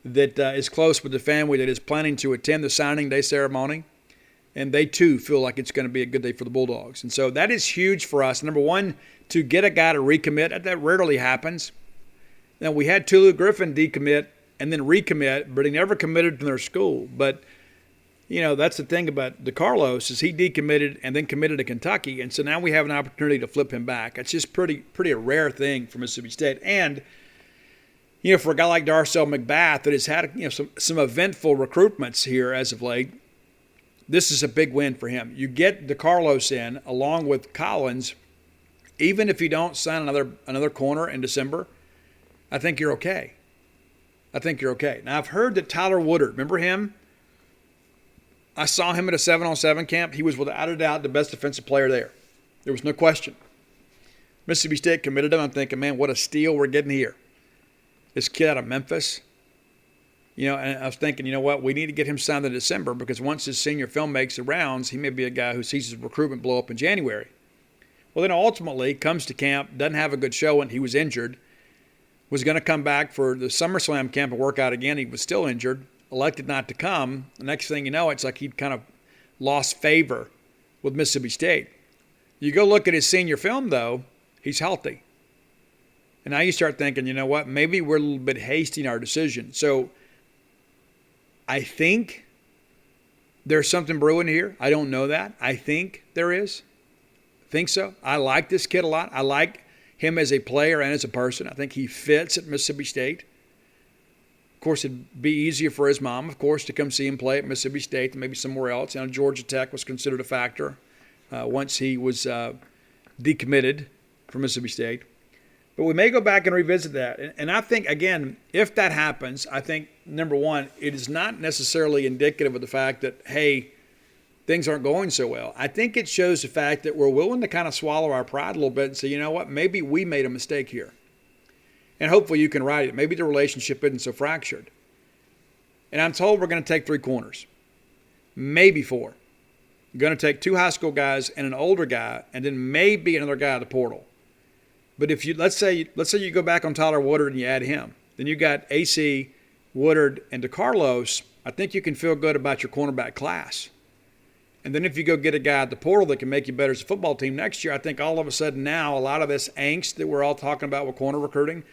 that is close with the family that is planning to attend the signing day ceremony. And they, too, feel like it's going to be a good day for the Bulldogs. And so that is huge for us. Number one, to get a guy to recommit. That rarely happens. Now, we had Tulu Griffin decommit and then recommit, but he never committed to their school. But that's the thing about Jakarius is he decommitted and then committed to Kentucky, and so now we have an opportunity to flip him back. It's just pretty a rare thing for Mississippi State, and for a guy like Darcel McBath that has had some eventful recruitments here as of late, this is a big win for him. You get Jakarius in along with Collins, even if you don't sign another corner in December. I think you're okay. Now I've heard that Tyler Woodard, remember him? I saw him at a 7-on-7 camp. He was without a doubt the best defensive player there. There was no question. Mississippi State committed him. I'm thinking, man, what a steal we're getting here. This kid out of Memphis. And I was thinking, you know what, we need to get him signed in December because once his senior film makes the rounds, he may be a guy who sees his recruitment blow up in January. Well, then ultimately comes to camp, doesn't have a good showing. He was injured, was going to come back for the SummerSlam camp and work out again. He was still injured, elected not to come. The next thing you know, it's like he'd kind of lost favor with Mississippi State. You go look at his senior film, though, he's healthy. And now you start thinking, you know what, maybe we're a little bit hasty in our decision. So I think there's something brewing here. I don't know that. I think there is. Think so. I like this kid a lot. I like him as a player and as a person. I think he fits at Mississippi State. Of course, it'd be easier for his mom, of course, to come see him play at Mississippi State than maybe somewhere else. Georgia Tech was considered a factor once he was decommitted from Mississippi State. But we may go back and revisit that. And I think, again, if that happens, I think, number one, it is not necessarily indicative of the fact that, hey, things aren't going so well. I think it shows the fact that we're willing to kind of swallow our pride a little bit and say, you know what, maybe we made a mistake here. And hopefully you can right it. Maybe the relationship isn't so fractured. And I'm told we're going to take 3 corners, maybe 4. We're going to take 2 high school guys and an older guy, and then maybe another guy at the portal. But if you let's say you go back on Tyler Woodard and you add him, then you got AC, Woodard, and DeCarlos. I think you can feel good about your cornerback class. And then if you go get a guy at the portal that can make you better as a football team next year, I think all of a sudden now a lot of this angst that we're all talking about with corner recruiting,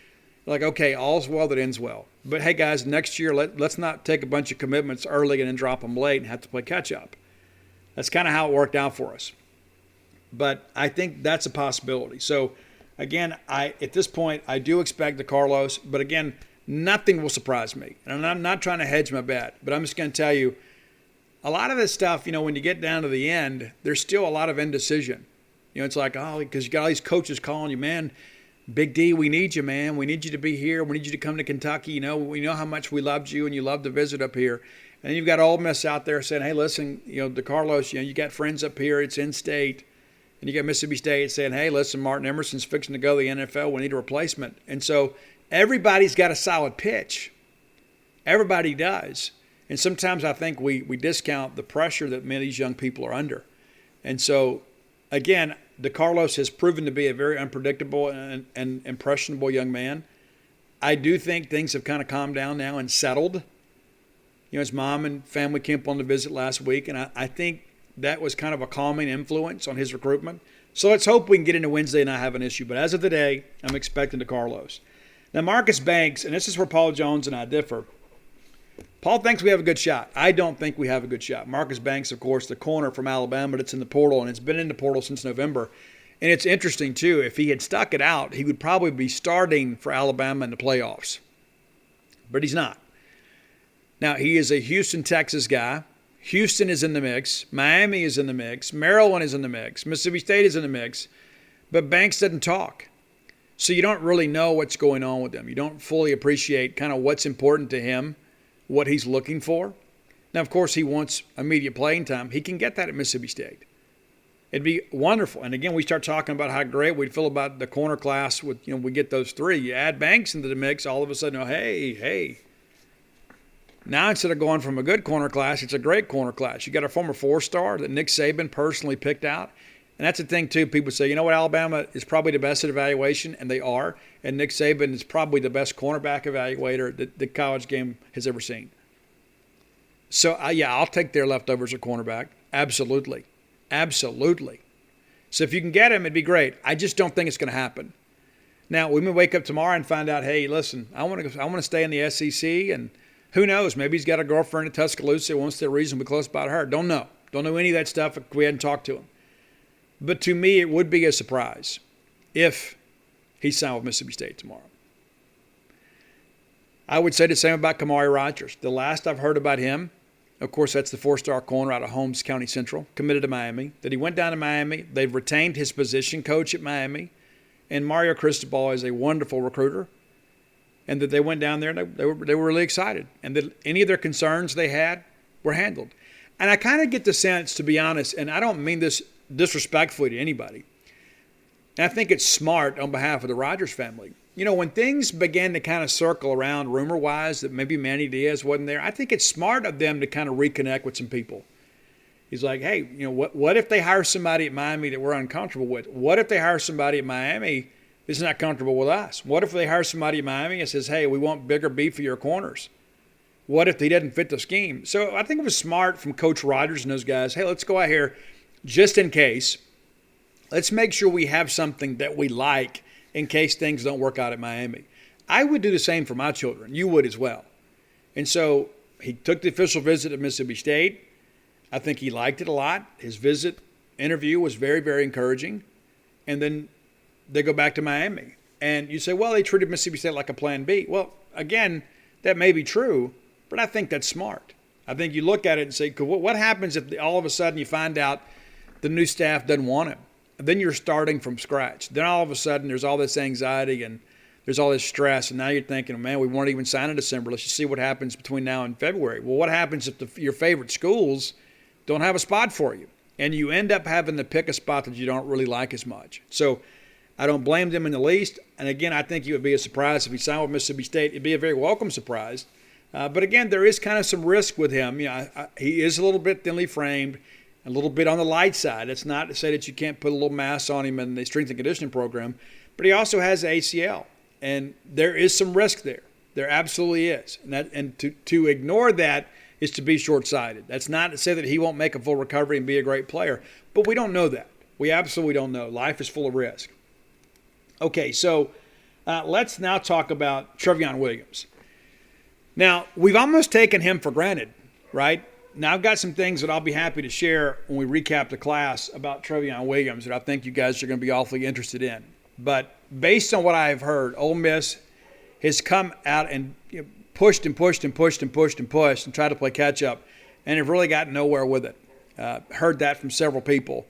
like, okay, all's well that ends well. But, hey, guys, next year let's not take a bunch of commitments early and then drop them late and have to play catch-up. That's kind of how it worked out for us. But I think that's a possibility. So, again, at this point, I do expect DeCarlos. But, again, nothing will surprise me. And I'm not trying to hedge my bet. But I'm just going to tell you, a lot of this stuff, when you get down to the end, there's still a lot of indecision. It's like, oh, because you got all these coaches calling you, man, Big D, we need you, man. We need you to be here. We need you to come to Kentucky. We know how much we loved you and you love to visit up here. And then you've got Ole Miss out there saying, hey, listen, DeCarlos, you got friends up here. It's in state. And you got Mississippi State saying, hey, listen, Martin Emerson's fixing to go to the NFL. We need a replacement. And so everybody's got a solid pitch. Everybody does. And sometimes I think we discount the pressure that many of these young people are under. And so, again, DeCarlos has proven to be a very unpredictable and impressionable young man. I do think things have kind of calmed down now and settled. His mom and family came on the visit last week, and I think that was kind of a calming influence on his recruitment. So let's hope we can get into Wednesday and not have an issue. But as of today, I'm expecting DeCarlos. Now, Marcus Banks, and this is where Paul Jones and I differ. Paul thinks we have a good shot. I don't think we have a good shot. Marcus Banks, of course, the corner from Alabama that's in the portal, and it's been in the portal since November. And it's interesting, too. If he had stuck it out, he would probably be starting for Alabama in the playoffs. But he's not. Now, he is a Houston, Texas guy. Houston is in the mix. Miami is in the mix. Maryland is in the mix. Mississippi State is in the mix. But Banks doesn't talk. So you don't really know what's going on with him. You don't fully appreciate kind of what's important to him, what he's looking for. Now, of course, he wants immediate playing time. He can get that at Mississippi State. It'd be wonderful. And again, we start talking about how great we'd feel about the corner class with, we get those 3. You add Banks into the mix, all of a sudden, hey. Now, instead of going from a good corner class, it's a great corner class. You got a former 4-star that Nick Saban personally picked out. And that's the thing, too. People say, Alabama is probably the best at evaluation, and they are. And Nick Saban is probably the best cornerback evaluator that the college game has ever seen. So, I'll take their leftovers at cornerback. Absolutely. So if you can get him, it'd be great. I just don't think it's going to happen. Now, we may wake up tomorrow and find out, hey, listen, I want to stay in the SEC, and who knows? Maybe he's got a girlfriend in Tuscaloosa who wants to reasonably close by to her. Don't know. Don't know any of that stuff if we hadn't talked to him. But to me, it would be a surprise if he signed with Mississippi State tomorrow. I would say the same about Kamari Rogers. The last I've heard about him, of course, that's the 4-star corner out of Holmes County Central, committed to Miami, that he went down to Miami. They've retained his position coach at Miami. And Mario Cristobal is a wonderful recruiter. And that they went down there and they were really excited. And that any of their concerns they had were handled. And I kind of get the sense, to be honest, and I don't mean this disrespectfully to anybody, and I think it's smart on behalf of the Rogers family. when things began to kind of circle around rumor-wise that maybe Manny Diaz wasn't there, I think it's smart of them to kind of reconnect with some people. He's like, hey, what if they hire somebody at Miami that we're uncomfortable with? What if they hire somebody at Miami that's not comfortable with us? What if they hire somebody at Miami and says, hey, we want bigger, beefier corners? What if he doesn't fit the scheme? So I think it was smart from Coach Rogers and those guys, hey, let's go out here just in case. Let's make sure we have something that we like in case things don't work out at Miami. I would do the same for my children. You would as well. And so he took the official visit at Mississippi State. I think he liked it a lot. His visit interview was very, very encouraging. And then they go back to Miami. And you say, well, they treated Mississippi State like a plan B. Well, again, that may be true, but I think that's smart. I think you look at it and say, what happens if all of a sudden you find out the new staff doesn't want him? Then you're starting from scratch. Then all of a sudden there's all this anxiety and there's all this stress. And now you're thinking, man, we weren't even signed in December. Let's just see what happens between now and February. Well, what happens if your favorite schools don't have a spot for you? And you end up having to pick a spot that you don't really like as much. So I don't blame them in the least. And again, I think it would be a surprise if he signed with Mississippi State. It'd be a very welcome surprise. But again, there is kind of some risk with him. He is a little bit thinly framed. A little bit on the light side. It's not to say that you can't put a little mass on him in the strength and conditioning program, but he also has ACL, and there is some risk there. There absolutely is, and to ignore that is to be short-sighted. That's not to say that he won't make a full recovery and be a great player, but we don't know that. We absolutely don't know. Life is full of risk. Okay, so let's now talk about Travian Williams. Now, we've almost taken him for granted, right? Now, I've got some things that I'll be happy to share when we recap the class about Travian Williams that I think you guys are going to be awfully interested in. But based on what I've heard, Ole Miss has come out and pushed and pushed and pushed and pushed and pushed and tried to play catch-up, and have really gotten nowhere with it. Heard that from several people.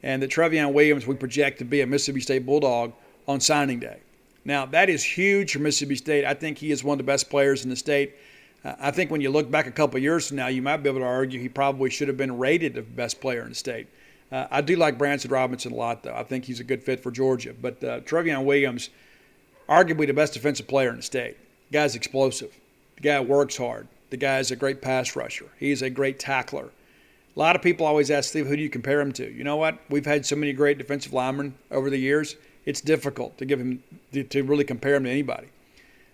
And that Travian Williams we project to be a Mississippi State Bulldog on signing day. Now, that is huge for Mississippi State. I think he is one of the best players in the state. I think when you look back a couple of years from now, you might be able to argue he probably should have been rated the best player in the state. I do like Branson Robinson a lot, though. I think he's a good fit for Georgia. But Travian Williams, arguably the best defensive player in the state. The guy's explosive. The guy works hard. The guy is a great pass rusher. He's a great tackler. A lot of people always ask, Steve, who do you compare him to? You know what? We've had so many great defensive linemen over the years. It's difficult to really compare him to anybody.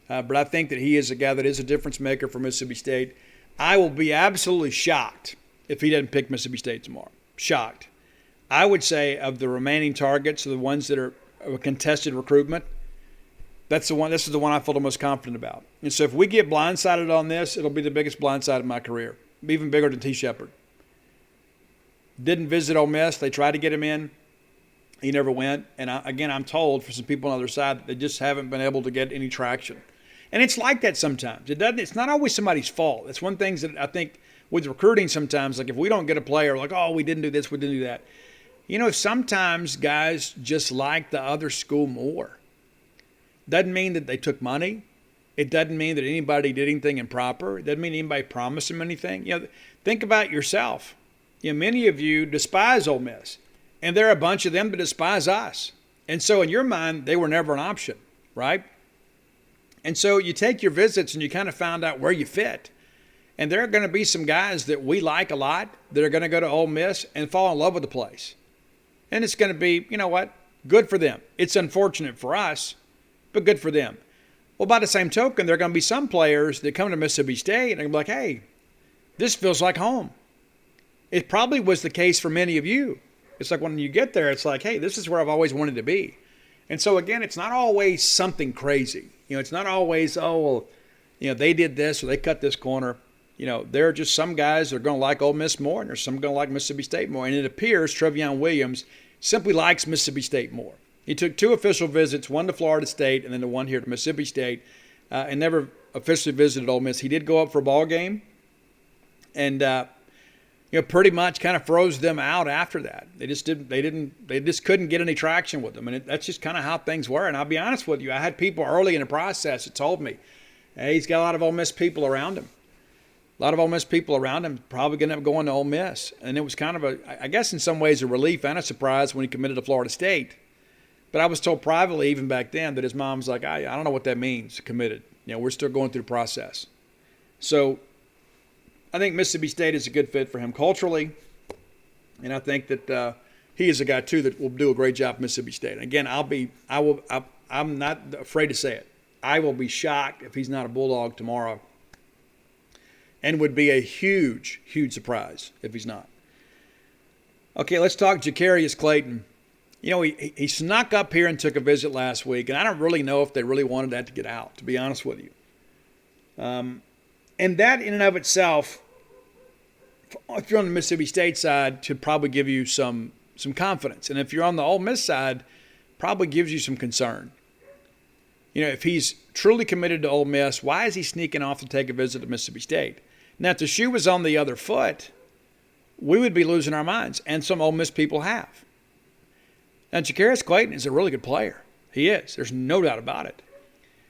But I think that he is a guy that is a difference maker for Mississippi State. I will be absolutely shocked if he doesn't pick Mississippi State tomorrow. Shocked. I would say of the remaining targets, the ones that are a contested recruitment, this is the one I feel the most confident about. And so if we get blindsided on this, it'll be the biggest blindside of my career. Even bigger than T. Shepard. Didn't visit Ole Miss. They tried to get him in. He never went. And I'm told from some people on the other side that they just haven't been able to get any traction. And it's like that sometimes. It's not always somebody's fault. It's one thing that I think with recruiting sometimes, like if we don't get a player, like, oh, we didn't do this, we didn't do that. Sometimes guys just like the other school more. Doesn't mean that they took money. It doesn't mean that anybody did anything improper. It doesn't mean anybody promised them anything. Think about yourself. Many of you despise Ole Miss. And there are a bunch of them that despise us. And so in your mind, they were never an option, right? And so you take your visits and you kind of find out where you fit. And there are going to be some guys that we like a lot that are going to go to Ole Miss and fall in love with the place. And it's going to be, good for them. It's unfortunate for us, but good for them. Well, by the same token, there are going to be some players that come to Mississippi State and they're going to be like, hey, this feels like home. It probably was the case for many of you. It's like when you get there, it's like, hey, this is where I've always wanted to be. And so, again, it's not always something crazy. It's not always, they did this or they cut this corner. There are just some guys that are going to like Ole Miss more and there's some going to like Mississippi State more. And it appears Travian Williams simply likes Mississippi State more. He took 2 official visits, one to Florida State and then the one here to Mississippi State, and never officially visited Ole Miss. He did go up for a ball game and pretty much kind of froze them out after that. They just couldn't get any traction with them. And that's just kind of how things were. And I'll be honest with you, I had people early in the process that told me, hey, he's got a lot of Ole Miss people around him. A lot of Ole Miss people around him probably going to end up going to Ole Miss. And it was kind of I guess in some ways a relief and a surprise when he committed to Florida State. But I was told privately, even back then, that his mom's like, I don't know what that means, committed. We're still going through the process. So I think Mississippi State is a good fit for him culturally. And I think that he is a guy, too, that will do a great job at Mississippi State. And again, I'm not afraid to say it. I will be shocked if he's not a Bulldog tomorrow. And would be a huge, huge surprise if he's not. Okay, let's talk Jacarius Clayton. He snuck up here and took a visit last week, and I don't really know if they really wanted that to get out, to be honest with you. And that in and of itself, if you're on the Mississippi State side, should probably give you some confidence. And if you're on the Ole Miss side, probably gives you some concern. If he's truly committed to Ole Miss, why is he sneaking off to take a visit to Mississippi State? Now, if the shoe was on the other foot, we would be losing our minds, and some Ole Miss people have. Now, Jacarius Clayton is a really good player. He is. There's no doubt about it.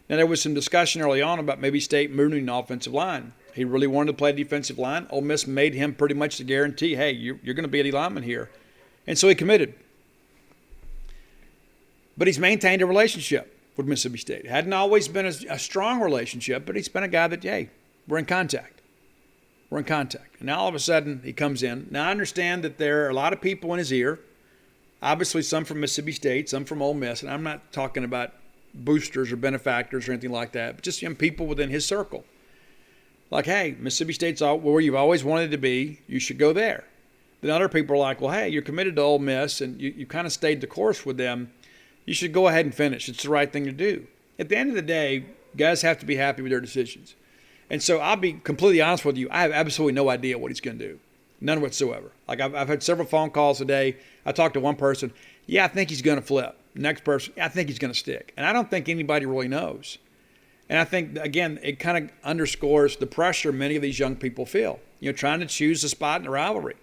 Now, there was some discussion early on about maybe State moving the offensive line. He really wanted to play defensive line. Ole Miss made him pretty much the guarantee, hey, you're going to be a D lineman here. And so he committed. But he's maintained a relationship with Mississippi State. It hadn't always been a strong relationship, but he's been a guy that, hey, we're in contact. We're in contact. And now all of a sudden he comes in. Now I understand that there are a lot of people in his ear, obviously some from Mississippi State, some from Ole Miss, and I'm not talking about boosters or benefactors or anything like that, but just people within his circle. Like, hey, Mississippi State's where you've always wanted to be. You should go there. Then other people are like, well, hey, you're committed to Ole Miss and you kind of stayed the course with them. You should go ahead and finish. It's the right thing to do. At the end of the day, guys have to be happy with their decisions. And so I'll be completely honest with you. I have absolutely no idea what he's going to do. None whatsoever. Like I've had several phone calls today. I talked to one person. Yeah, I think he's going to flip. Next person, I think he's going to stick. And I don't think anybody really knows. And I think, again, it kind of underscores the pressure many of these young people feel, trying to choose a spot in the rivalry.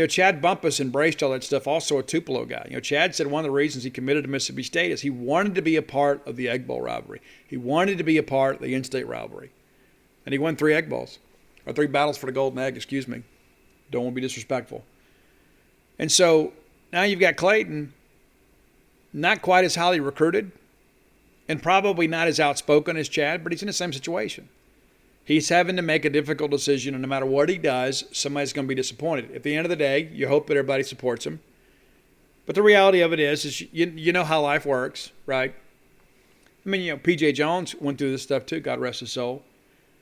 Chad Bumpus embraced all that stuff, also a Tupelo guy. Chad said one of the reasons he committed to Mississippi State is he wanted to be a part of the Egg Bowl rivalry. He wanted to be a part of the in-state rivalry. And he won 3 Egg Bowls, or 3 battles for the Golden Egg, excuse me. Don't want to be disrespectful. And so now you've got Clayton, not quite as highly recruited, and probably not as outspoken as Chad, but he's in the same situation. He's having to make a difficult decision, and no matter what he does, somebody's going to be disappointed. At the end of the day, you hope that everybody supports him. But the reality of it is you know how life works, right? I mean, P.J. Jones went through this stuff too, God rest his soul.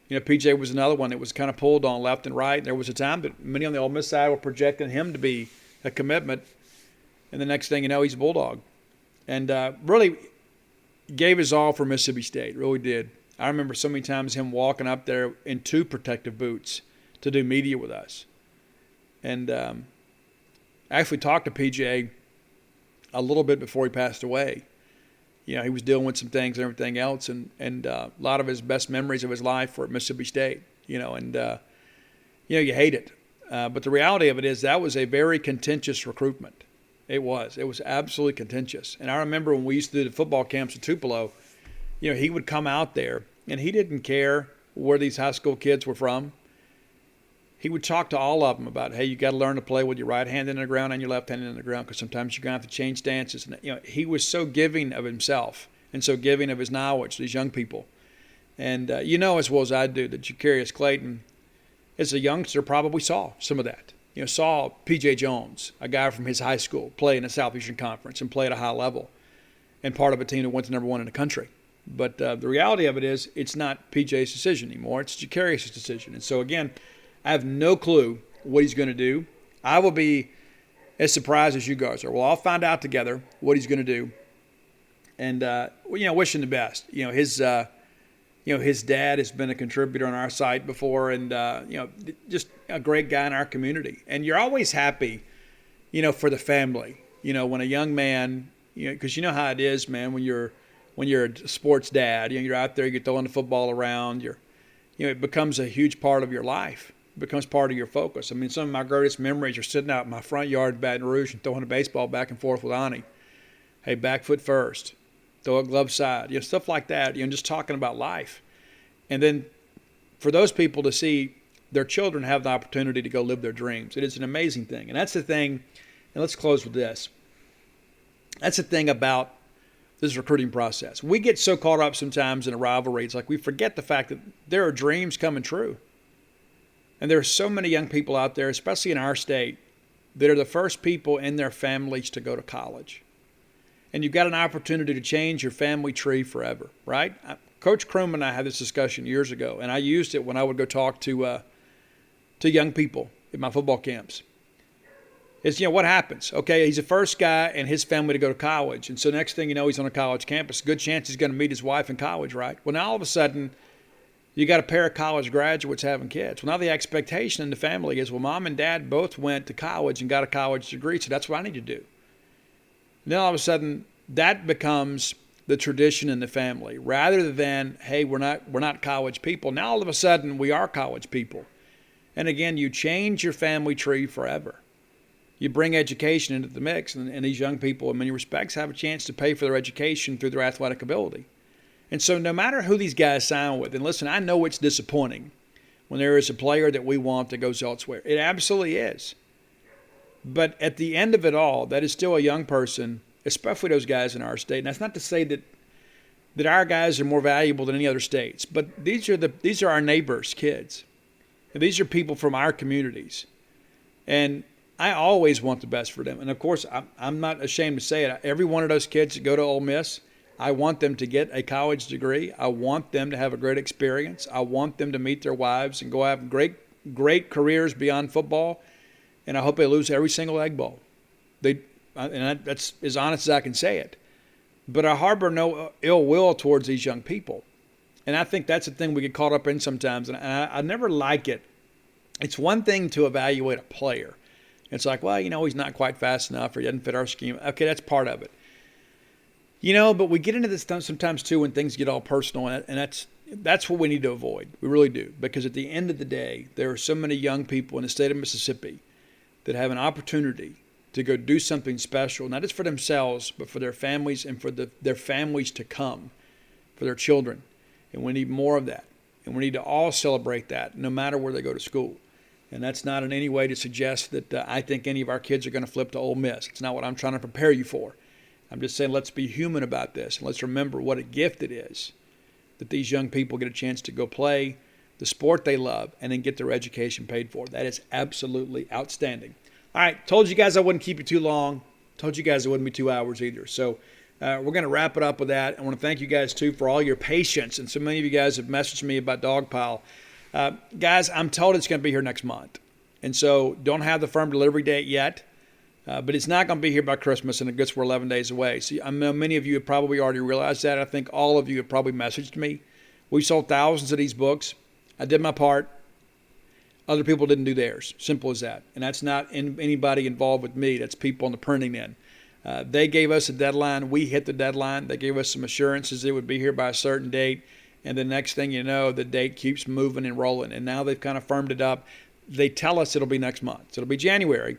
P.J. was another one that was kind of pulled on left and right. There was a time that many on the Ole Miss side were projecting him to be a commitment, and the next thing you know, he's a Bulldog. And really gave his all for Mississippi State, really did. I remember so many times him walking up there in 2 protective boots to do media with us. And I actually talked to PJ a little bit before he passed away. He was dealing with some things and everything else, and a lot of his best memories of his life were at Mississippi State, you hate it. But the reality of it is that was a very contentious recruitment. It was absolutely contentious. And I remember when we used to do the football camps at Tupelo, he would come out there, and he didn't care where these high school kids were from. He would talk to all of them about, hey, you got to learn to play with your right hand in the ground and your left hand in the ground because sometimes you're going to have to change stances. And, he was so giving of himself and so giving of his knowledge to these young people. And as well as I do that Jacarius Clayton, as a youngster, probably saw some of that. Saw P.J. Jones, a guy from his high school, play in the Southeastern Conference and play at a high level and part of a team that went to number 1 in the country. But the reality of it is it's not P.J.'s decision anymore. It's Jacarius' decision. And so, again, I have no clue what he's going to do. I will be as surprised as you guys are. We'll all find out together what he's going to do. And, wish him the best. His dad has been a contributor on our site before and, just a great guy in our community. And you're always happy, for the family, when a young man, because you know how it is, man, when you're a sports dad, you're out there, you're throwing the football around, it becomes a huge part of your life. It becomes part of your focus. I mean, some of my greatest memories are sitting out in my front yard in Baton Rouge and throwing a baseball back and forth with Ani. Hey, back foot first, throw a glove side, stuff like that, just talking about life. And then for those people to see their children have the opportunity to go live their dreams, it is an amazing thing. And that's the thing, and let's close with this. That's the thing about this recruiting process. We get so caught up sometimes in a rivalry. It's like we forget the fact that there are dreams coming true. And there are so many young people out there, especially in our state, that are the first people in their families to go to college. And you've got an opportunity to change your family tree forever, right? Coach Crum and I had this discussion years ago, and I used it when I would go talk to young people at my football camps. It's, what happens? Okay, he's the first guy in his family to go to college. And so next thing you know, he's on a college campus. Good chance he's going to meet his wife in college, right? Well, now all of a sudden, you got a pair of college graduates having kids. Well, now the expectation in the family is, well, mom and dad both went to college and got a college degree, so that's what I need to do. And then all of a sudden, that becomes the tradition in the family. Rather than, hey, we're not college people. Now all of a sudden, we are college people. And again, you change your family tree forever. You bring education into the mix, and these young people, in many respects, have a chance to pay for their education through their athletic ability. And so no matter who these guys sign with, and listen, I know it's disappointing when there is a player that we want that goes elsewhere. It absolutely is. But at the end of it all, that is still a young person, especially those guys in our state. And that's not to say that our guys are more valuable than any other states, but these are our neighbors' kids. And these are people from our communities. And I always want the best for them. And, of course, I'm not ashamed to say it. Every one of those kids that go to Ole Miss, I want them to get a college degree. I want them to have a great experience. I want them to meet their wives and go have great careers beyond football. And I hope they lose every single Egg Bowl. That's as honest as I can say it. But I harbor no ill will towards these young people. And I think that's the thing we get caught up in sometimes. And I never like it. It's one thing to evaluate a player. It's like, well, he's not quite fast enough or he doesn't fit our scheme. Okay, that's part of it. But we get into this sometimes too when things get all personal, and that's what we need to avoid. We really do. Because at the end of the day, there are so many young people in the state of Mississippi that have an opportunity to go do something special, not just for themselves, but for their families and for their families to come, for their children. And we need more of that. And we need to all celebrate that, no matter where they go to school. And that's not in any way to suggest that I think any of our kids are going to flip to Ole Miss. It's not what I'm trying to prepare you for. I'm just saying let's be human about this. And let's remember what a gift it is that these young people get a chance to go play the sport they love and then get their education paid for. That is absolutely outstanding. All right, told you guys I wouldn't keep you too long. Told you guys it wouldn't be 2 hours either. So we're going to wrap it up with that. I want to thank you guys, too, for all your patience. And so many of you guys have messaged me about Dogpile. Guys, I'm told it's going to be here next month. And so don't have the firm delivery date yet. But it's not going to be here by Christmas, and I guess we're 11 days away. So I know many of you have probably already realized that. I think all of you have probably messaged me. We sold thousands of these books. I did my part. Other people didn't do theirs. Simple as that. And that's not anybody involved with me. That's people on the printing end. They gave us a deadline. We hit the deadline. They gave us some assurances it would be here by a certain date. And the next thing you know, the date keeps moving and rolling. And now they've kind of firmed it up. They tell us it'll be next month. So it'll be January.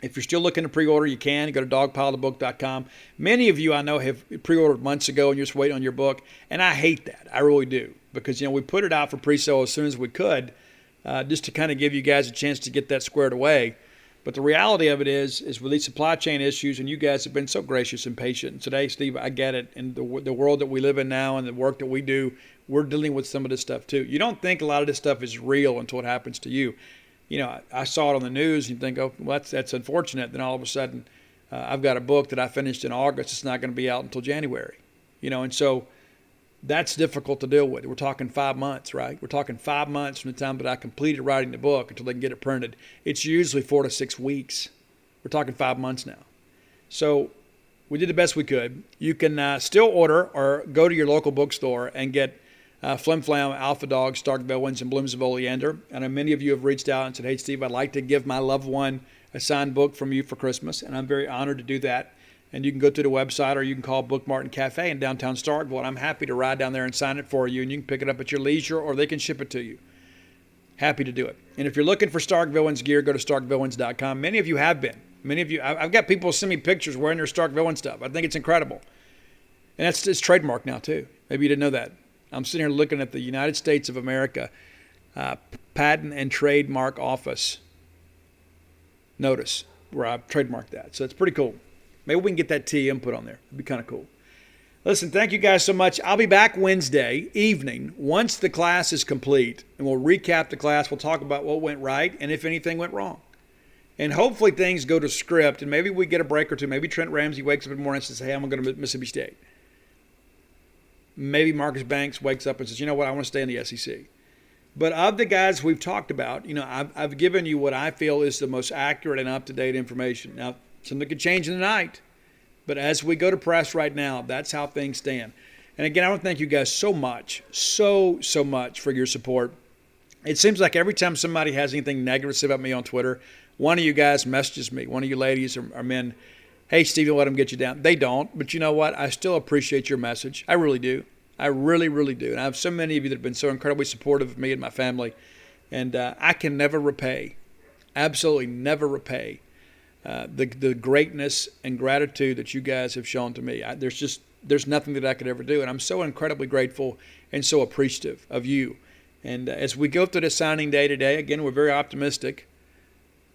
If you're still looking to pre-order, you can. Go to dogpilethebook.com. Many of you I know have pre-ordered months ago and you're just waiting on your book. And I hate that. I really do. Because, we put it out for pre-sale as soon as we could just to kind of give you guys a chance to get that squared away. But the reality of it is with these supply chain issues, and you guys have been so gracious and patient. And today, Steve, I get it. In the world that we live in now and the work that we do, we're dealing with some of this stuff too. You don't think a lot of this stuff is real until it happens to you. I saw it on the news and you think, oh, well, that's unfortunate. Then all of a sudden, I've got a book that I finished in August. It's not going to be out until January. And so that's difficult to deal with. We're talking 5 months, right? We're talking 5 months from the time that I completed writing the book until they can get it printed. It's usually 4 to 6 weeks. We're talking 5 months now. So we did the best we could. You can still order or go to your local bookstore and get Flim Flam, Alpha Dog, Stark Villains, and Blooms of Oleander. I know many of you have reached out and said, hey, Steve, I'd like to give my loved one a signed book from you for Christmas, and I'm very honored to do that. And you can go to the website or you can call Book Martin Cafe in downtown Starkville, and I'm happy to ride down there and sign it for you, and you can pick it up at your leisure or they can ship it to you. Happy to do it. And if you're looking for Stark Villains gear, go to starkvillains.com. Many of you have been. Many of you, I've got people send me pictures wearing their Stark Villain stuff. I think it's incredible. And it's trademarked now, too. Maybe you didn't know that. I'm sitting here looking at the United States of America Patent and Trademark Office notice where I've trademarked that. So it's pretty cool. Maybe we can get that T input on there. It'd be kind of cool. Listen, thank you guys so much. I'll be back Wednesday evening once the class is complete, and we'll recap the class. We'll talk about what went right and if anything went wrong. And hopefully things go to script, and maybe we get a break or two. Maybe Trent Ramsey wakes up in the morning and says, hey, I'm going to Mississippi State. Maybe Marcus Banks wakes up and says, you know what, I want to stay in the SEC. But of the guys we've talked about, I've given you what I feel is the most accurate and up-to-date information. Now, something could change in the night. But as we go to press right now, that's how things stand. And again, I want to thank you guys so much, so much for your support. It seems like every time somebody has anything negative to say about me on Twitter, one of you guys messages me, one of you ladies or men, hey, Steve, don't let them get you down. They don't, but you know what? I still appreciate your message. I really do. I really, really do. And I have so many of you that have been so incredibly supportive of me and my family. And I can never repay, absolutely never repay the greatness and gratitude that you guys have shown to me. There's nothing that I could ever do. And I'm so incredibly grateful and so appreciative of you. And as we go through the signing day today, again, we're very optimistic.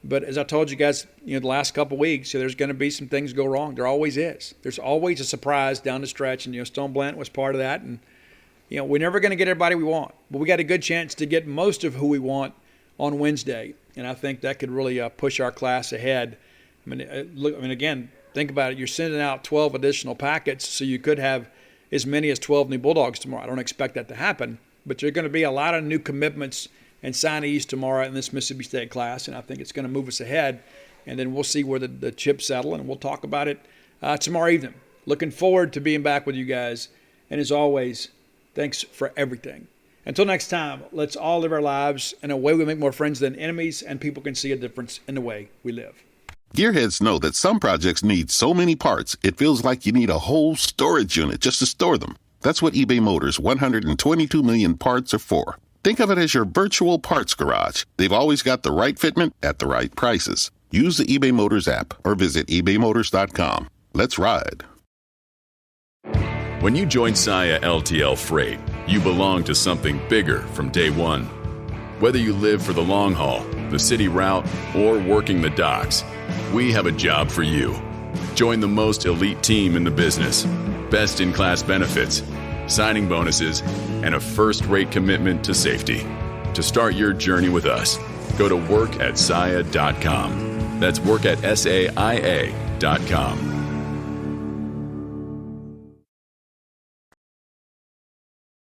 But as I told you guys, the last couple of weeks, there's going to be some things go wrong. There always is. There's always a surprise down the stretch, and Stone Blanton was part of that. And we're never going to get everybody we want, but we got a good chance to get most of who we want on Wednesday, and I think that could really push our class ahead. Again, think about it. You're sending out 12 additional packets, so you could have as many as 12 new Bulldogs tomorrow. I don't expect that to happen, but there are going to be a lot of new commitments and signees tomorrow in this Mississippi State class, and I think it's going to move us ahead. And then we'll see where the chips settle, and we'll talk about it tomorrow evening. Looking forward to being back with you guys. And as always, thanks for everything. Until next time, let's all live our lives in a way we make more friends than enemies, and people can see a difference in the way we live. Gearheads know that some projects need so many parts, it feels like you need a whole storage unit just to store them. That's what eBay Motors' 122 million parts are for. Think of it as your virtual parts garage. They've always got the right fitment at the right prices. Use the eBay Motors app or visit ebaymotors.com. Let's ride. When you join Saia LTL Freight, you belong to something bigger from day one. Whether you live for the long haul, the city route, or working the docks, we have a job for you. Join the most elite team in the business. Best-in-class benefits, signing bonuses, and a first-rate commitment to safety. To start your journey with us, go to work@saia.com. That's work@saia.com.